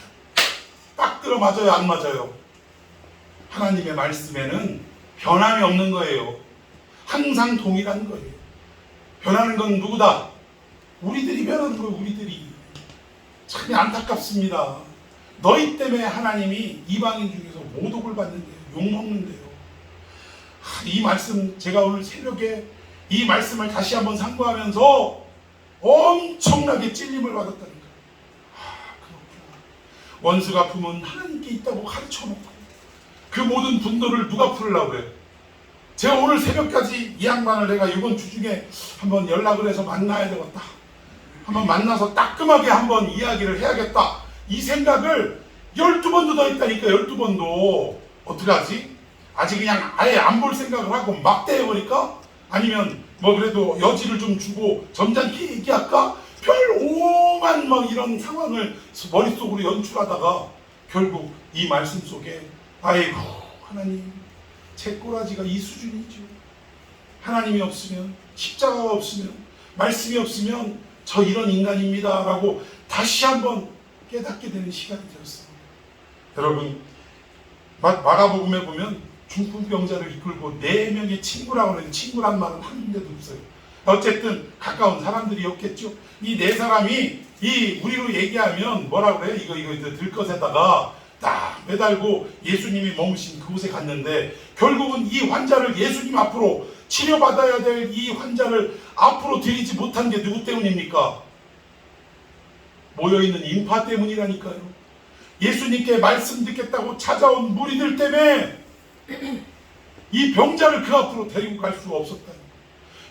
딱 들어맞아요, 안 맞아요? 하나님의 말씀에는 변함이 없는 거예요. 항상 동일한 거예요. 변하는 건 누구다? 우리들이 변하는 거예요. 우리들이. 참 안타깝습니다. 너희 때문에 하나님이 이방인 중에서 모독을 받는데요, 욕먹는데요. 이 말씀, 제가 오늘 새벽에 이 말씀을 다시 한번 상고하면서 엄청나게 찔림을 받았다니까. 그렇구나. 원수 갚음은 하나님께 있다고 가르쳐놓고 그 모든 분노를 누가 풀으려고 그래요? 제가 오늘 새벽까지 이 양반을 내가 이번 주 중에 한번 연락을 해서 만나야 되겠다, 한번 만나서 따끔하게 한번 이야기를 해야겠다, 이 생각을 12번도 더 했다니까. 12번도 어떡하지? 아직 그냥 아예 안 볼 생각을 하고 막대해버릴까? 아니면 뭐 그래도 여지를 좀 주고 점잖게 얘기할까? 별 오만 막 이런 상황을 머릿속으로 연출하다가 결국 이 말씀 속에 아이고 하나님, 제 꼬라지가 이 수준이죠. 하나님이 없으면, 십자가가 없으면, 말씀이 없으면 저 이런 인간입니다 라고 다시 한번 깨닫게 되는 시간이 되었습니다. 여러분, 마가복음에 보면 중풍병자를 이끌고 4명의 친구라고 하는 친구란 말은 한 군데도 없어요. 어쨌든 가까운 사람들이었겠죠. 이 4사람이 이 우리로 얘기하면 뭐라 그래요? 이거 들것에다가 딱 매달고 예수님이 머무신 그곳에 갔는데, 결국은 이 환자를 예수님 앞으로 치료받아야 될 이 환자를 앞으로 드리지 못한 게 누구 때문입니까? 모여있는 인파 때문이라니까요. 예수님께 말씀 듣겠다고 찾아온 무리들 때문에 이 병자를 그 앞으로 데리고 갈 수가 없었다.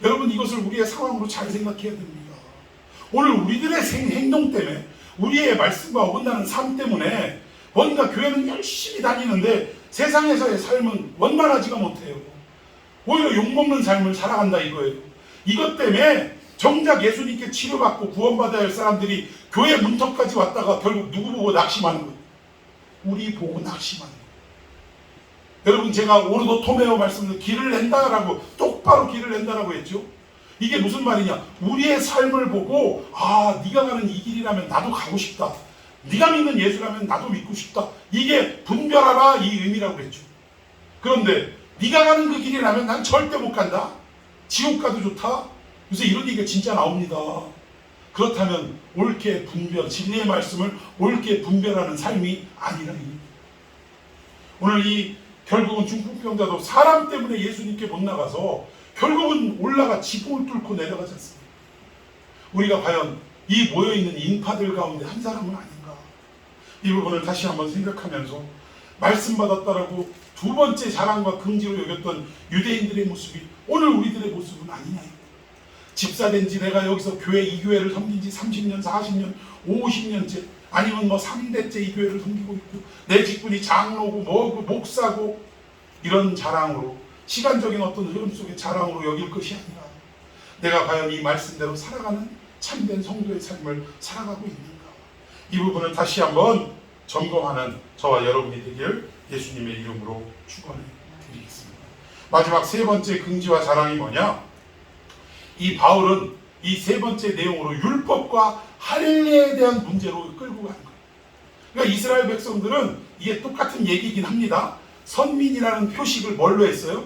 여러분, 이것을 우리의 상황으로 잘 생각해야 됩니다. 오늘 우리들의 행동 때문에, 우리의 말씀과 어긋나는 삶 때문에 뭔가 교회는 열심히 다니는데 세상에서의 삶은 원만하지가 못해요. 오히려 욕먹는 삶을 살아간다 이거예요. 이것 때문에 정작 예수님께 치료받고 구원받아야 할 사람들이 교회 문턱까지 왔다가 결국 누구 보고 낙심하는 거예요? 우리 보고 낙심하는 거예요. 여러분, 제가 오르도 토메오 말씀을 길을 낸다라고, 똑바로 길을 낸다라고 했죠. 이게 무슨 말이냐? 우리의 삶을 보고, 아, 네가 가는 이 길이라면 나도 가고 싶다. 네가 믿는 예수라면 나도 믿고 싶다. 이게 분별하라, 이 의미라고 했죠. 그런데 네가 가는 그 길이라면 난 절대 못 간다. 지옥 가도 좋다. 그래서 이런 얘기가 진짜 나옵니다. 그렇다면 옳게 분별, 진리의 말씀을 옳게 분별하는 삶이 아니라, 오늘 이 결국은 중풍병자도 사람 때문에 예수님께 못 나가서 결국은 올라가 지붕을 뚫고 내려가지 않습니다. 우리가 과연 이 모여있는 인파들 가운데 한 사람은 아닌가? 이 부분을 다시 한번 생각하면서 말씀 받았다라고 두 번째 자랑과 긍지로 여겼던 유대인들의 모습이 오늘 우리들의 모습은 아니냐. 집사된 지 내가 여기서 이 교회를 섬긴 지 30년, 40년, 50년째, 아니면 3대째 이 교회를 섬기고 있고, 내 직분이 장로고 뭐고 목사고, 이런 자랑으로, 시간적인 어떤 흐름 속의 자랑으로 여길 것이 아니라 내가 과연 이 말씀대로 살아가는 참된 성도의 삶을 살아가고 있는가, 이 부분을 다시 한번 점검하는 저와 여러분이 되길 예수님의 이름으로 축원해 드리겠습니다. 마지막 세 번째 긍지와 자랑이 뭐냐? 이 바울은 이 세 번째 내용으로 율법과 할례에 대한 문제로 끌고 가는 거예요. 그러니까 이스라엘 백성들은 이게 똑같은 얘기이긴 합니다. 선민이라는 표식을 뭘로 했어요?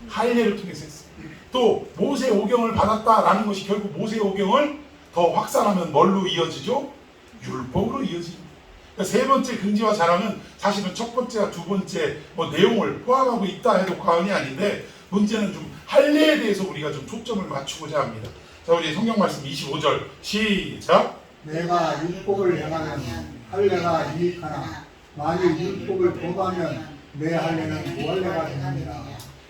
할례를 통해서 했어요. 또 모세 오경을 받았다라는 것이 결국 모세 오경을 더 확산하면 뭘로 이어지죠? 율법으로 이어집니다. 그러니까 세 번째 긍지와 자랑은 사실은 첫 번째와 두 번째 내용을 포함하고 있다 해도 과언이 아닌데, 문제는 좀 할례에 대해서 우리가 좀 초점을 맞추고자 합니다. 자, 우리 성경 말씀 25절 시작. 내가 율법을 행하면 할례가 유익하나 만일 율법을 범하면 내 할례는 무할례가 됩니다.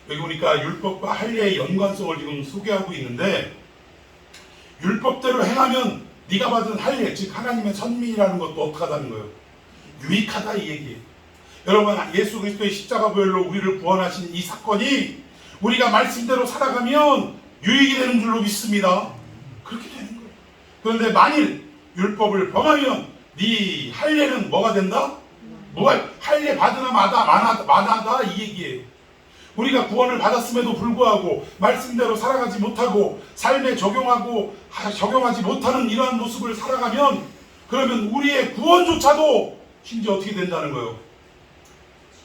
여기 보니까 율법과 할례의 연관성을 지금 소개하고 있는데, 율법대로 행하면 네가 받은 할례, 즉 하나님의 선민이라는 것도 어떻게 하다는 거예요? 유익하다, 이 얘기예요. 여러분, 예수 그리스도의 십자가 보혈로 우리를 구원하신 이 사건이 우리가 말씀대로 살아가면 유익이 되는 줄로 믿습니다. 그렇게 되는 거예요. 그런데 만일 율법을 범하면 네 할례는 뭐가 된다? 할례 받으나 마나다, 이 얘기예요. 우리가 구원을 받았음에도 불구하고 말씀대로 살아가지 못하고 삶에 적용하지 못하는 이러한 모습을 살아가면, 그러면 우리의 구원조차도 심지어 어떻게 된다는 거예요?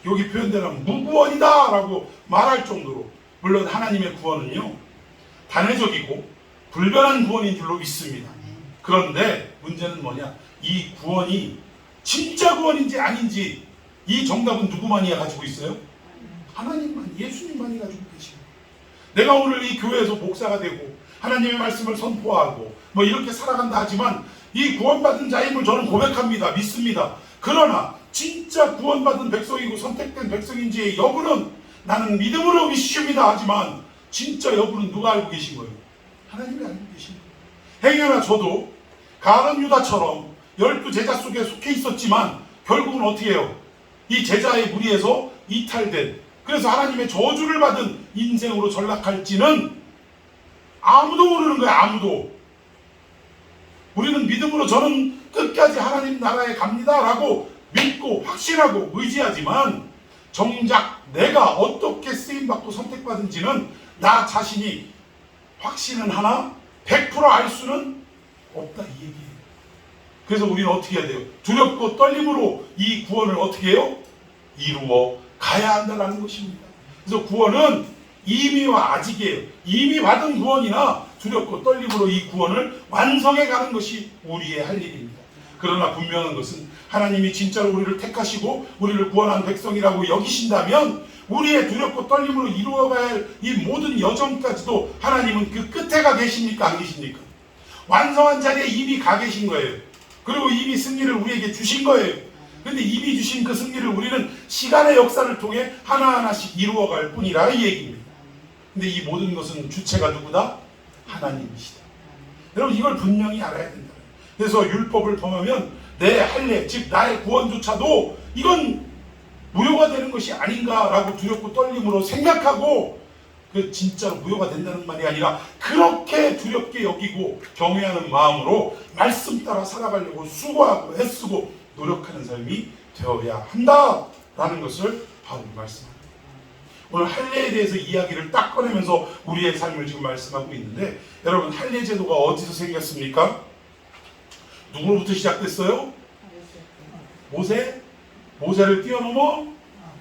여기 표현대로 무구원이다 라고 말할 정도로. 물론 하나님의 구원은요, 단회적이고 불변한 구원인 줄로 믿습니다. 그런데 문제는 뭐냐? 이 구원이 진짜 구원인지 아닌지 이 정답은 누구만이야 가지고 있어요? 하나님만, 예수님만이 가지고 계십니다. 내가 오늘 이 교회에서 목사가 되고 하나님의 말씀을 선포하고 이렇게 살아간다 하지만 이 구원받은 자임을 저는 고백합니다. 믿습니다. 그러나 진짜 구원받은 백성이고 선택된 백성인지의 여부는 나는 믿음으로 믿습니다. 하지만 진짜 여부는 누가 알고 계신 거예요? 하나님이 알고 계신 거예요. 행여나 저도 가룟 유다처럼 12제자 속에 속해 있었지만 결국은 어떻게 해요? 이 제자의 무리에서 이탈된, 그래서 하나님의 저주를 받은 인생으로 전락할지는 아무도 모르는 거야. 아무도. 우리는 믿음으로 저는 끝까지 하나님 나라에 갑니다 라고 믿고 확신하고 의지하지만, 정작 내가 어떻게 쓰임받고 선택받은지는 나 자신이 확신은 하나 100% 알 수는 없다, 이 얘기예요. 그래서 우리는 어떻게 해야 돼요? 두렵고 떨림으로 이 구원을 어떻게 해요? 이루어 가야 한다는 것입니다. 그래서 구원은 이미와 아직이에요. 이미 받은 구원이나 두렵고 떨림으로 이 구원을 완성해 가는 것이 우리의 할 일입니다. 그러나 분명한 것은 하나님이 진짜로 우리를 택하시고 우리를 구원한 백성이라고 여기신다면 우리의 두렵고 떨림으로 이루어가야 할 이 모든 여정까지도 하나님은 그 끝에 가 계십니까? 안 계십니까? 완성한 자리에 이미 가 계신 거예요. 그리고 이미 승리를 우리에게 주신 거예요. 근데 이미 주신 그 승리를 우리는 시간의 역사를 통해 하나하나씩 이루어갈 뿐이라 이 얘기입니다. 근데 이 모든 것은 주체가 누구다? 하나님이시다. 여러분 이걸 분명히 알아야 된다. 그래서 율법을 범하면 내 할례, 즉 나의 구원조차도 이건 무효가 되는 것이 아닌가라고 두렵고 떨림으로 생각하고 그 진짜로 무효가 된다는 말이 아니라 그렇게 두렵게 여기고 경외하는 마음으로 말씀 따라 살아가려고 수고하고 애쓰고 노력하는 삶이 되어야 한다라는 것을 바울이 말씀합니다. 오늘 할례에 대해서 이야기를 딱 꺼내면서 우리의 삶을 지금 말씀하고 있는데 여러분 할례 제도가 어디서 생겼습니까? 누구로부터 시작됐어요? 모세를 뛰어넘어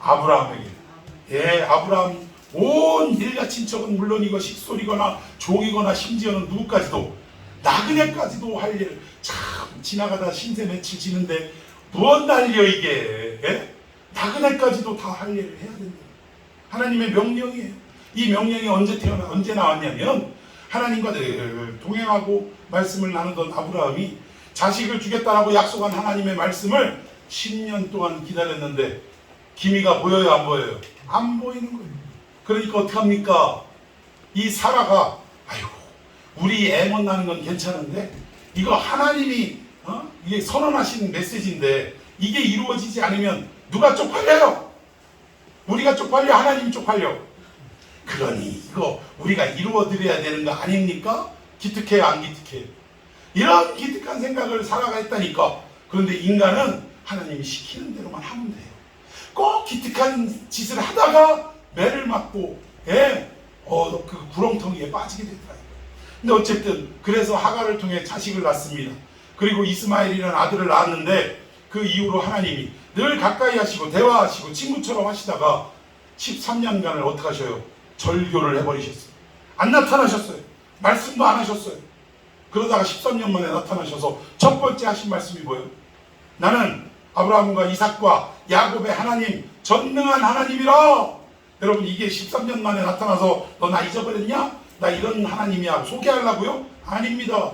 아브라함에게. 예, 아브라함 온 일가 친척은 물론이고 식솔이거나 종이거나 심지어는 누구까지도 나그네까지도 할례를 참 지나가다 신세 며칠 지는데 무언 난리여 이게. 예? 나그네까지도 다 할례를 해야 된다. 하나님의 명령이에요. 이 명령이 언제 나왔냐면 하나님과 늘 동행하고 말씀을 나누던 아브라함이 자식을 주겠다라고 약속한 하나님의 말씀을 10년 동안 기다렸는데 기미가 보여요, 안 보여요? 안 보이는 거예요. 그러니까 어떡합니까? 이 사라가 아이고 우리 애 못 낳는 건 괜찮은데 이거 하나님이 이게 선언하신 메시지인데 이게 이루어지지 않으면 누가 쪽팔려요? 우리가 쪽팔려? 하나님이 쪽팔려? 그러니 이거 우리가 이루어드려야 되는 거 아닙니까? 기특해요, 안 기특해요? 이런 기특한 생각을 사라가 했다니까. 그런데 인간은 하나님이 시키는 대로만 하면 돼요. 꼭 기특한 짓을 하다가 매를 맞고 그 구렁텅이에 빠지게 되더라고요. 근데 어쨌든 그래서 하갈을 통해 자식을 낳습니다. 그리고 이스마엘이라는 아들을 낳았는데 그 이후로 하나님이 늘 가까이 하시고 대화하시고 친구처럼 하시다가 13년간을 어떻게 하셔요? 절교를 해버리셨어요. 안 나타나셨어요. 말씀도 안 하셨어요. 그러다가 13년 만에 나타나셔서 첫 번째 하신 말씀이 뭐예요? 나는 아브라함과 이삭과 야곱의 하나님, 전능한 하나님이라. 여러분 이게 13년 만에 나타나서 너 나 잊어버렸냐? 나 이런 하나님이야 소개하려고요? 아닙니다.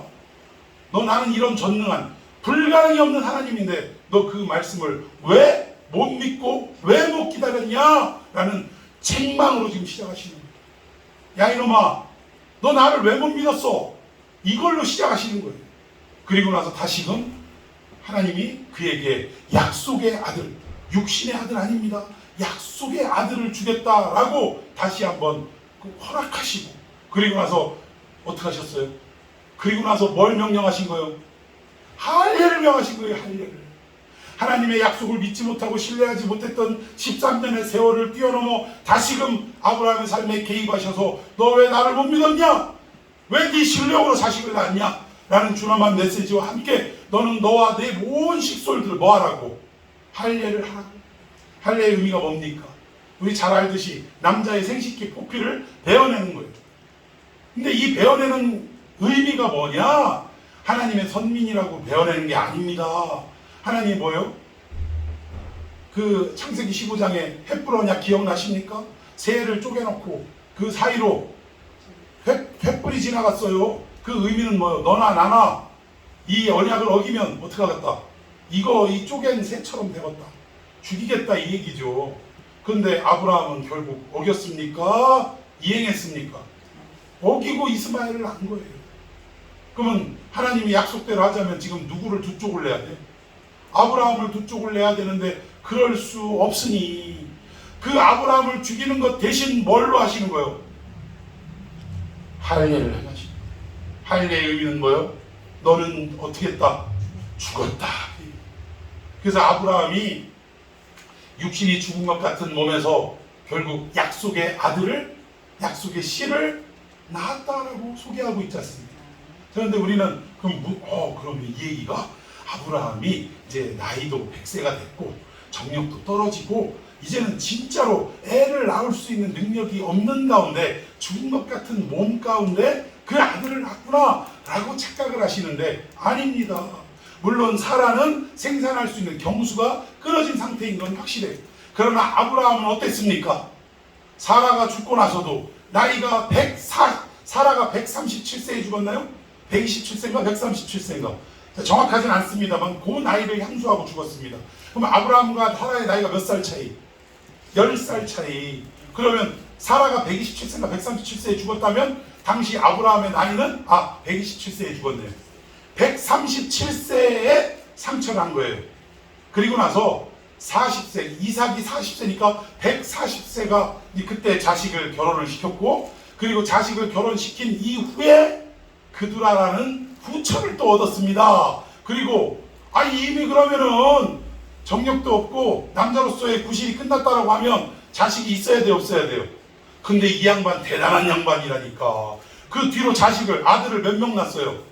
너 나는 이런 전능한 불가능이 없는 하나님인데 너 그 말씀을 왜 못 믿고 왜 못 기다렸냐? 라는 책망으로 지금 시작하시는 거예요. 야 이놈아 너 나를 왜 못 믿었어? 이걸로 시작하시는 거예요. 그리고 나서 다시금 하나님이 그에게 약속의 아들, 육신의 아들 아닙니다. 약속의 아들을 주겠다라고 다시 한번 허락하시고 그리고 나서 어떻게 하셨어요? 그리고 나서 뭘 명령하신 거예요? 할례를 명하신 거예요. 할례를. 하나님의 약속을 믿지 못하고 신뢰하지 못했던 13년의 세월을 뛰어넘어 다시금 아브라함의 삶에 개입하셔서 너 왜 나를 못 믿었냐? 왜 네 실력으로 자식을 낳았냐? 라는 준엄한 메시지와 함께 너는 너와 내 모든 식솔들 뭐 하라고? 할례를 하라고. 할례의 의미가 뭡니까? 우리 잘 알듯이 남자의 생식기 포피를 베어내는 거예요. 근데 이 베어내는 의미가 뭐냐? 하나님의 선민이라고 베어내는 게 아닙니다. 하나님이 뭐예요? 그 창세기 15장에 횃불 언약 기억나십니까? 새를 쪼개놓고 그 사이로 횃불이 지나갔어요. 그 의미는 뭐예요? 너나 나나 이 언약을 어기면 어떻게 하겠다? 이 쪼갠 새처럼 되었다. 죽이겠다 이 얘기죠. 그런데 아브라함은 결국 어겼습니까? 이행했습니까? 어기고 이스마엘을 낳은 거예요. 그러면 하나님이 약속대로 하자면 지금 누구를 두 쪽을 내야 돼? 아브라함을 두 쪽을 내야 되는데 그럴 수 없으니 그 아브라함을 죽이는 것 대신 뭘로 하시는 거예요? 할례를 하시는 거예요. 할례의 의미는 뭐예요? 너는 어떻게 했다? 죽었다. 그래서 아브라함이 육신이 죽은 것 같은 몸에서 결국 약속의 아들을, 약속의 씨를 낳았다라고 소개하고 있지 않습니까? 그런데 우리는 그럼 이 얘기가 아브라함이 이제 나이도 100세가 됐고 정력도 떨어지고 이제는 진짜로 애를 낳을 수 있는 능력이 없는 가운데 죽은 것 같은 몸 가운데 그 아들을 낳구나 라고 착각을 하시는데 아닙니다. 물론 사라는 생산할 수 있는 경수가 끊어진 상태인 건 확실해요. 그러나 아브라함은 어땠습니까? 사라가 죽고 나서도 나이가 사라가 137세에 죽었나요? 127세인가 137세인가 정확하진 않습니다만 그 나이를 향수하고 죽었습니다. 그럼 아브라함과 사라의 나이가 몇 살 차이? 10살 차이. 그러면 사라가 127세인가 137세에 죽었다면 당시 아브라함의 나이는 127세에 죽었네요. 137세에 상처를 한 거예요. 그리고 나서 40세, 이삭이 40세니까 140세가 그때 자식을 결혼을 시켰고, 그리고 자식을 결혼시킨 이후에 그두라라는 후처를 또 얻었습니다. 그리고 이미 그러면은 정력도 없고 남자로서의 구실이 끝났다라고 하면 자식이 있어야 돼요, 없어야 돼요? 근데 이 양반 대단한 양반이라니까. 그 뒤로 아들을 몇 명 낳았어요?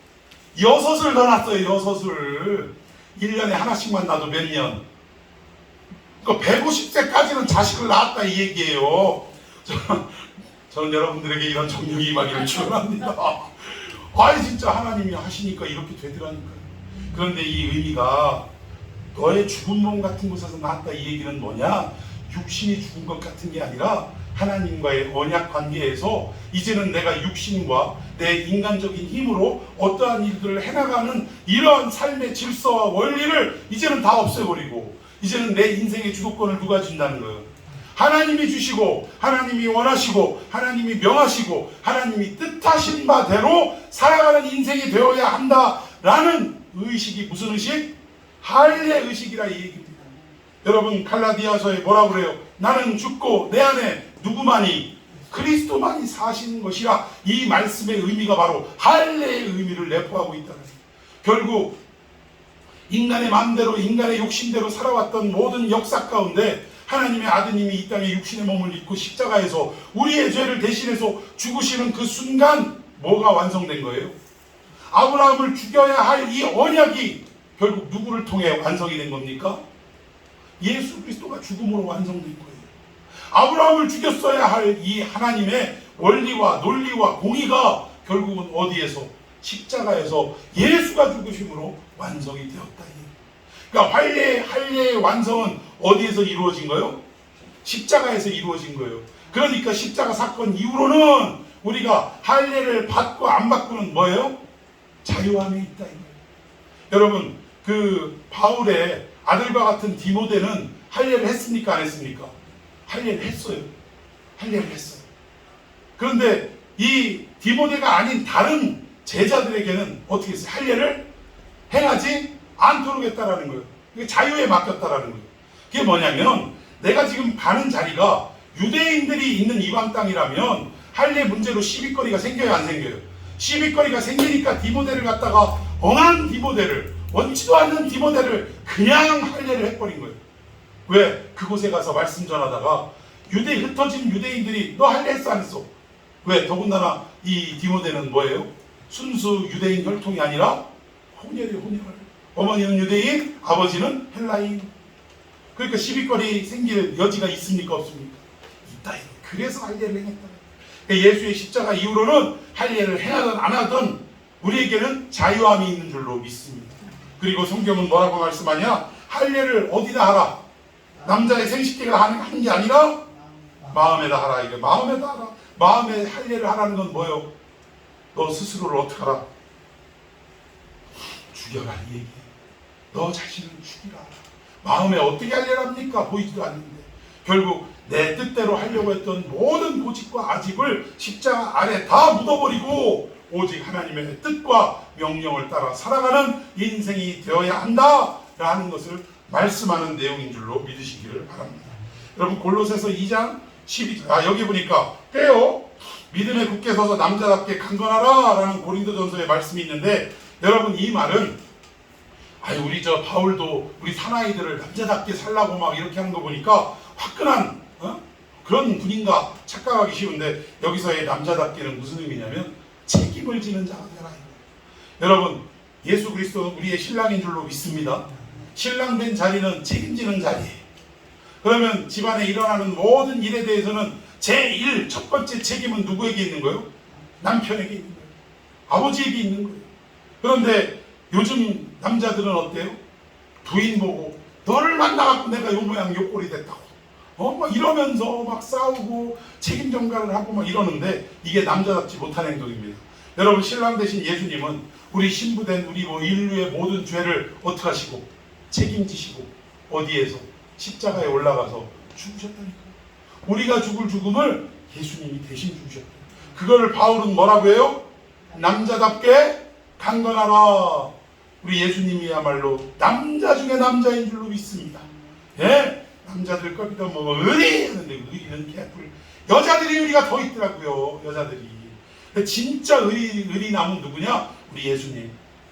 6을 더 낳았어요. 6을 1년에 하나씩만 낳아도 몇 년? 그 150세까지는 자식을 낳았다 이 얘기예요. 저는 여러분들에게 이런 정력이 임하기를 축원합니다. 진짜 하나님이 하시니까 이렇게 되더라니까요. 그런데 이 의미가 너의 죽은 몸 같은 곳에서 낳았다 이 얘기는 뭐냐? 육신이 죽은 것 같은 게 아니라 하나님과의 언약 관계에서 이제는 내가 육신과 내 인간적인 힘으로 어떠한 일들을 해나가는 이러한 삶의 질서와 원리를 이제는 다 없애버리고 이제는 내 인생의 주도권을 누가 준다는 거예요? 하나님이 주시고 하나님이 원하시고 하나님이 명하시고 하나님이 뜻하신 바대로 살아가는 인생이 되어야 한다라는 의식이 무슨 의식? 할례 의식이라 이 얘기입니다. 여러분 갈라디아서에 뭐라고 그래요? 나는 죽고 내 안에 누구만이? 그리스도만이 사시는 것이라. 이 말씀의 의미가 바로 할례의 의미를 내포하고 있다는 거예요. 결국 인간의 마음대로 인간의 욕심대로 살아왔던 모든 역사 가운데 하나님의 아드님이 이 땅에 육신의 몸을 입고 십자가에서 우리의 죄를 대신해서 죽으시는 그 순간 뭐가 완성된 거예요? 아브라함을 죽여야 할 이 언약이 결국 누구를 통해 완성이 된 겁니까? 예수 그리스도가 죽음으로 완성된 거예요. 아브라함을 죽였어야 할 이 하나님의 원리와 논리와 공의가 결국은 어디에서? 십자가에서 예수가 죽으심으로 완성이 되었다. 그러니까 할례의 완성은 어디에서 이루어진 거예요? 십자가에서 이루어진 거예요. 그러니까 십자가 사건 이후로는 우리가 할례를 받고 안 받고는 뭐예요? 자유함이 있다. 여러분 그 바울의 아들과 같은 디모데는 할례를 했습니까? 안 했습니까? 할례를 했어요. 할례를 했어요. 그런데 이 디모데가 아닌 다른 제자들에게는 어떻게 했어요? 할례를 행하지 않도록 했다라는 거예요. 이게 자유에 맡겼다라는 거예요. 그게 뭐냐면 내가 지금 가는 자리가 유대인들이 있는 이방 땅이라면 할례 문제로 시비거리가 생겨요, 안 생겨요? 시비거리가 생기니까 디모데를 갖다가 엉한 디모데를, 원치도 않는 디모데를 그냥 할례를 해버린 거예요. 왜? 그곳에 가서 말씀 전하다가 흩어진 유대인들이 너 할례 했어 안 했어? 왜? 더군다나 이 디모데는 뭐예요? 순수 유대인 혈통이 아니라 혼혈이에요, 혼혈. 어머니는 유대인, 아버지는 헬라인. 그러니까 시비거리 생길 여지가 있습니까? 없습니까? 있다. 그래서 할례를 행했다. 예수의 십자가 이후로는 할례를 행하든 안 하든 우리에게는 자유함이 있는 줄로 믿습니다. 그리고 성경은 뭐라고 말씀하냐? 할례를 어디다 하라? 남자의 생식기가 하는 게 아니라 마음에다 하라. 이게 마음에다 하라. 마음에 할례를 하라는 건 뭐예요? 너 스스로를 어떻게 하라? 죽여라 이 얘기예요. 너 자신을 죽이라. 마음에 어떻게 할례를 합니까? 보이지도 않는데. 결국 내 뜻대로 하려고 했던 모든 고집과 아집을 십자가 아래 다 묻어버리고 오직 하나님의 뜻과 명령을 따라 살아가는 인생이 되어야 한다라는 것을 말씀하는 내용인 줄로 믿으시기를 바랍니다. 여러분 골로새서 2장 12절 여기 보니까 깨어 믿음에 굳게 서서 남자답게 강건하라 라는 고린도전서의 말씀이 있는데 여러분 이 말은 우리 바울도 우리 사나이들을 남자답게 살라고 막 이렇게 하는 거 보니까 화끈한 그런 분인가 착각하기 쉬운데 여기서의 남자답게는 무슨 의미냐면 책임을 지는 자가 되라. 여러분 예수 그리스도는 우리의 신랑인 줄로 믿습니다. 신랑 된 자리는 책임지는 자리예요. 그러면 집안에 일어나는 모든 일에 대해서는 제1 첫 번째 책임은 누구에게 있는 거예요? 남편에게 있는 거예요. 아버지에게 있는 거예요. 그런데 요즘 남자들은 어때요? 부인 보고 너를 만나갖고 내가 요 모양 요 꼴이 됐다고 막 이러면서 막 싸우고 책임 전가를 하고 막 이러는데 이게 남자답지 못한 행동입니다. 여러분, 신랑 되신 예수님은 우리 신부된 우리 인류의 모든 죄를 어떻게 하시고 책임지시고 어디에서? 십자가에 올라가서 죽으셨다니까요. 우리가 죽을 죽음을 예수님이 대신 죽으셨대요. 그거를 바울은 뭐라고 해요? 남자답게 강건하라. 우리 예수님이야말로 남자 중에 남자인 줄로 믿습니다. 예? 남자들 거기다 뭐 의리 하는데 의리는 개뿔. 여자들이 의리가 더 있더라고요. 여자들이. 진짜 의리 남은 누구냐? 우리 예수님.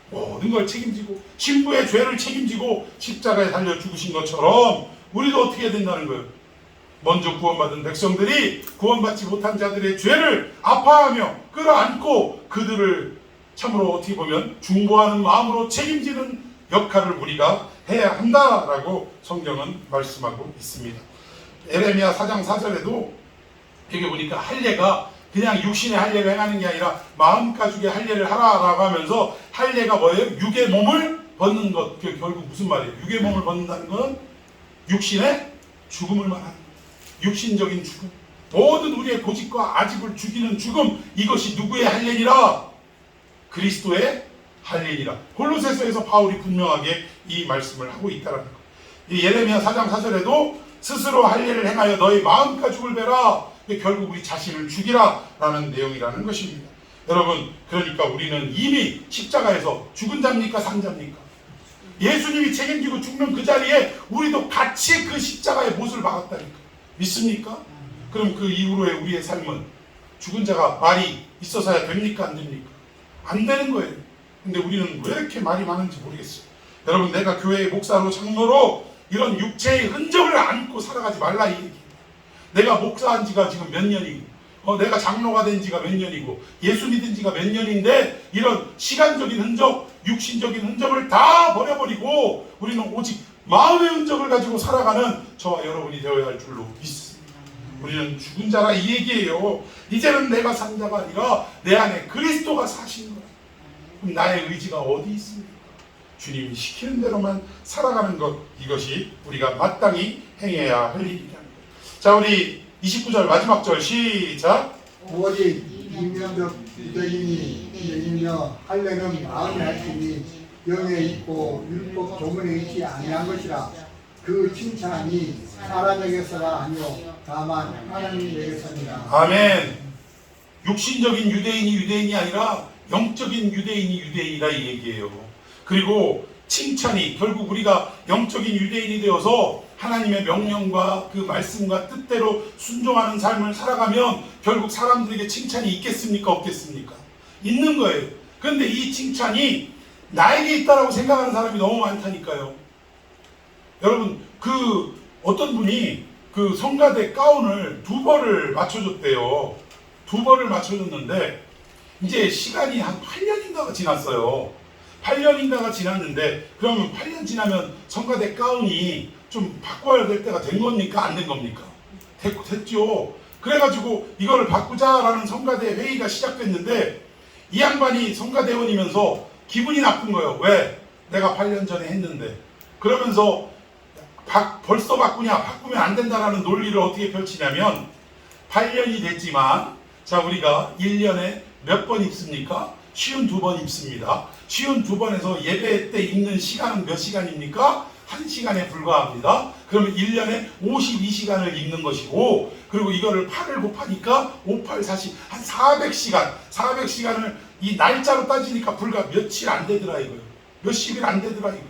모든 걸 책임지고 신부의 죄를 책임지고 십자가에 달려 죽으신 것처럼 우리도 어떻게 해야 된다는 거예요? 먼저 구원받은 백성들이 구원받지 못한 자들의 죄를 아파하며 끌어안고 그들을 참으로 어떻게 보면 중보하는 마음으로 책임지는 역할을 우리가 해야 한다라고 성경은 말씀하고 있습니다. 에레미야 4장 4절에도 여기 보니까 할례가 그냥 육신의 할례를 행하는 게 아니라 마음 가죽의 할례를 하라라고 하면서 할례가 뭐예요? 육의 몸을 벗는 것. 결국 무슨 말이에요? 육의 몸을 벗는다는 것은 육신의 죽음을 말하는 거예요. 육신적인 죽음. 모든 우리의 고집과 아집을 죽이는 죽음. 이것이 누구의 할례니라? 그리스도의 할례니라. 골로새서에서 바울이 분명하게 이 말씀을 하고 있다는 거예요. 이 예레미야 4장 4절에도 스스로 할례를 행하여 너희 마음 가죽을 베라. 결국 우리 자신을 죽이라 라는 내용이라는 것입니다. 여러분, 그러니까 우리는 이미 십자가에서 죽은 자입니까? 산 자입니까? 예수님이 책임지고 죽는 그 자리에 우리도 같이 그 십자가의 못을 박았다니까. 믿습니까? 그럼 그 이후로의 우리의 삶은 죽은 자가 말이 있어서야 됩니까? 안 됩니까? 안 되는 거예요. 근데 우리는 왜 이렇게 말이 많은지 모르겠어요. 여러분, 내가 교회의 목사로 장로로 이런 육체의 흔적을 안고 살아가지 말라 이 얘기예요. 내가 목사한 지가 지금 몇 년이고 내가 장로가 된 지가 몇 년이고 예수 믿은 지가 몇 년인데 이런 시간적인 흔적, 육신적인 흔적을 다 버려버리고 우리는 오직 마음의 흔적을 가지고 살아가는 저와 여러분이 되어야 할 줄로 믿습니다. 우리는 죽은 자라 이 얘기예요. 이제는 내가 산 자가 아니라 내 안에 그리스도가 사신 거야. 그럼 나의 의지가 어디 있습니까? 주님이 시키는 대로만 살아가는 것, 이것이 우리가 마땅히 행해야 할 일이라는 거예요. 자, 우리 29절 마지막 절 시작. 오직 인명적 유대인이 이며 할례는 마음에 할지니 영에 있고 율법 조문에 있지 아니한 것이라. 그 칭찬이 사람에게서가 아니요 다만 하나님에게서니라. 아멘. 육신적인 유대인이 아니라 영적인 유대인이라 이 얘기예요. 그리고 칭찬이 결국 우리가 영적인 유대인이 되어서 하나님의 명령과 그 말씀과 뜻대로 순종하는 삶을 살아가면 결국 사람들에게 칭찬이 있겠습니까? 없겠습니까? 있는 거예요. 그런데 이 칭찬이 나에게 있다라고 생각하는 사람이 너무 많다니까요. 여러분, 그 어떤 분이 그 성가대 가운을 2벌을 맞춰줬대요. 2벌을 맞춰줬는데 이제 시간이 한 8년인가가 지났어요. 8년인가가 지났는데 그러면 8년 지나면 성가대 가운이 좀 바꿔야 될 때가 된 겁니까? 안 된 겁니까? 됐죠. 그래가지고 이거를 바꾸자라는 성가대 회의가 시작됐는데 이 양반이 성가대원이면서 기분이 나쁜 거예요. 왜? 내가 8년 전에 했는데. 그러면서 벌써 바꾸냐? 바꾸면 안 된다라는 논리를 어떻게 펼치냐면 8년이 됐지만 자, 우리가 1년에 몇 번 입습니까? 52번 입습니다. 52번에서 예배 때 입는 시간은 몇 시간입니까? 1시간에 불과합니다. 그러면 1년에 52시간을 입는 것이고, 그리고 이거를 8을 곱하니까 5, 8, 40, 한 400시간. 400시간을 이 날짜로 따지니까 불과 며칠 안 되더라 이거요. 몇십일 안 되더라 이거요.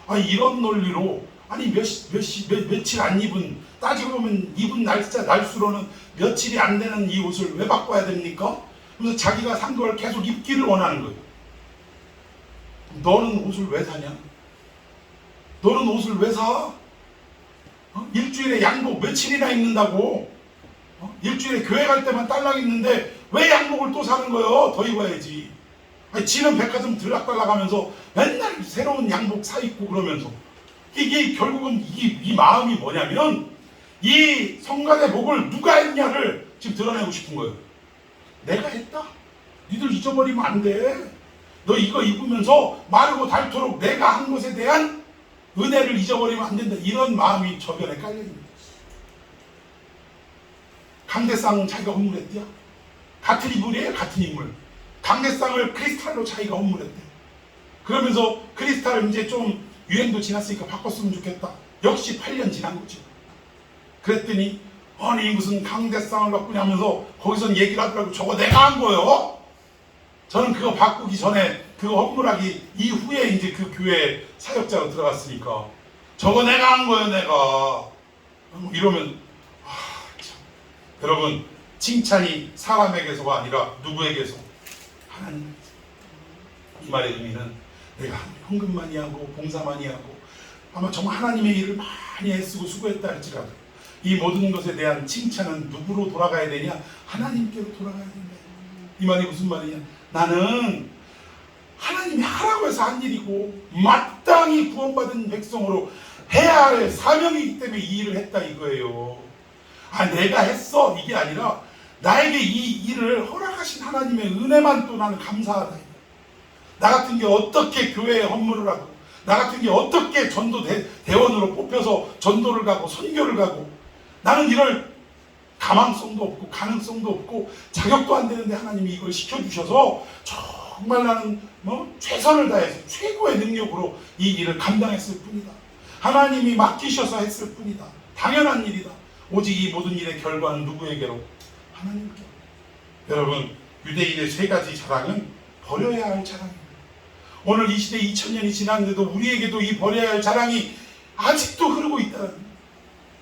아니, 이런 논리로, 아니, 며칠 안 입은, 따지고 보면 입은 날수로는 며칠이 안 되는 이 옷을 왜 바꿔야 됩니까? 그래서 자기가 산 걸 계속 입기를 원하는 거예요. 너는 옷을 왜 사냐? 너는 옷을 왜 사? 일주일에 양복 며칠이나 입는다고? 일주일에 교회 갈 때만 딸랑 입는데 왜 양복을 또 사는 거예요? 더 입어야지. 아니, 지는 백화점 들락달락 하면서 맨날 새로운 양복 사 입고 그러면서 이게 결국은 이 마음이 뭐냐면 이 성간의 복을 누가 했냐를 지금 드러내고 싶은 거예요. 내가 했다. 니들 잊어버리면 안 돼. 너 이거 입으면서 마르고 닳도록 내가 한 것에 대한 은혜를 잊어버리면 안 된다. 이런 마음이 저변에 깔려있는 거지. 강대상 자기가 헌물했대요. 같은 인물이에요. 같은 인물. 강대상을 크리스탈로 자기가 헌물했대. 그러면서 크리스탈을 이제 좀 유행도 지났으니까 바꿨으면 좋겠다. 역시 8년 지난 거죠. 그랬더니 아니 무슨 강대상을 바꾸냐 하면서 거기선 얘기를 하더라고. 저거 내가 한 거요. 저는 그거 바꾸기 전에 그거 헌물하기 이후에 이제 그 교회 사역자로 들어갔으니까 저거 내가 한 거예요. 내가 이러면 참. 여러분 칭찬이 사람에게서가 아니라 누구에게서? 하나님. 이 말의 의미는 내가 헌금 많이 하고 봉사 많이 하고 아마 정말 하나님의 일을 많이 애쓰고 수고했다 할지라도 이 모든 것에 대한 칭찬은 누구로 돌아가야 되냐? 하나님께로 돌아가야 된다. 이 말이 무슨 말이냐? 나는 하나님이 하라고 해서 한 일이고 마땅히 구원받은 백성으로 해야 할 사명이기 때문에 이 일을 했다 이거예요. 아 내가 했어 이게 아니라 나에게 이 일을 허락하신 하나님의 은혜만 또 나는 감사하다. 나 같은 게 어떻게 교회에 헌물을 하고 나 같은 게 어떻게 전도 대원으로 뽑혀서 전도를 가고 선교를 가고 나는 이럴 가망성도 없고 가능성도 없고 자격도 안 되는데 하나님이 이걸 시켜주셔서 정말 나는 최선을 다해서 최고의 능력으로 이 일을 감당했을 뿐이다. 하나님이 맡기셔서 했을 뿐이다. 당연한 일이다. 오직 이 모든 일의 결과는 누구에게로? 하나님께로. 여러분 유대인의 세 가지 자랑은 버려야 할 자랑입니다. 오늘 이 시대 2000년이 지났는데도 우리에게도 이 버려야 할 자랑이 아직도 흐르고 있다는 거예요.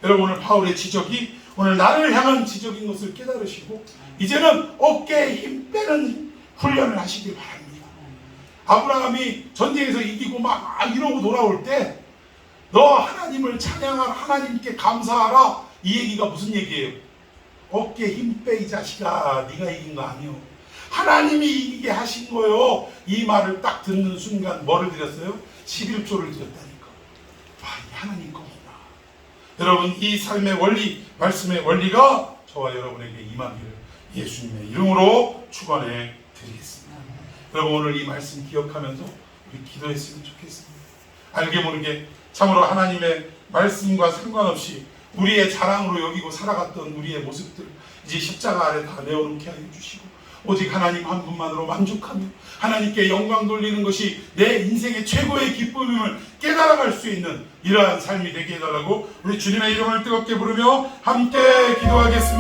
여러분 오늘 바울의 지적이 오늘 나를 향한 지적인 것을 깨달으시고 이제는 어깨에 힘 빼는 훈련을 하시길 바랍니다. 아브라함이 전쟁에서 이기고 막 이러고 돌아올 때 너 하나님을 찬양하라 하나님께 감사하라 이 얘기가 무슨 얘기예요? 어깨에 힘 빼 이 자식아 네가 이긴 거 아니요. 하나님이 이기게 하신 거요. 이 말을 딱 듣는 순간 뭐를 드렸어요? 11조를 드렸다니까. 와, 이 하나님 거구나. 여러분 이 삶의 원리, 말씀의 원리가 저와 여러분에게 임하기를 예수님의 이름으로 축원해 드리겠습니다. 여러분 오늘 이 말씀 기억하면서 우리 기도했으면 좋겠습니다. 알게 모르게 참으로 하나님의 말씀과 상관없이 우리의 자랑으로 여기고 살아갔던 우리의 모습들 이제 십자가 아래 다 내어놓게 하여 주시고 오직 하나님 한 분만으로 만족하며 하나님께 영광 돌리는 것이 내 인생의 최고의 기쁨임을 깨달아갈 수 있는 이러한 삶이 되게 해달라고 우리 주님의 이름을 뜨겁게 부르며 함께 기도하겠습니다.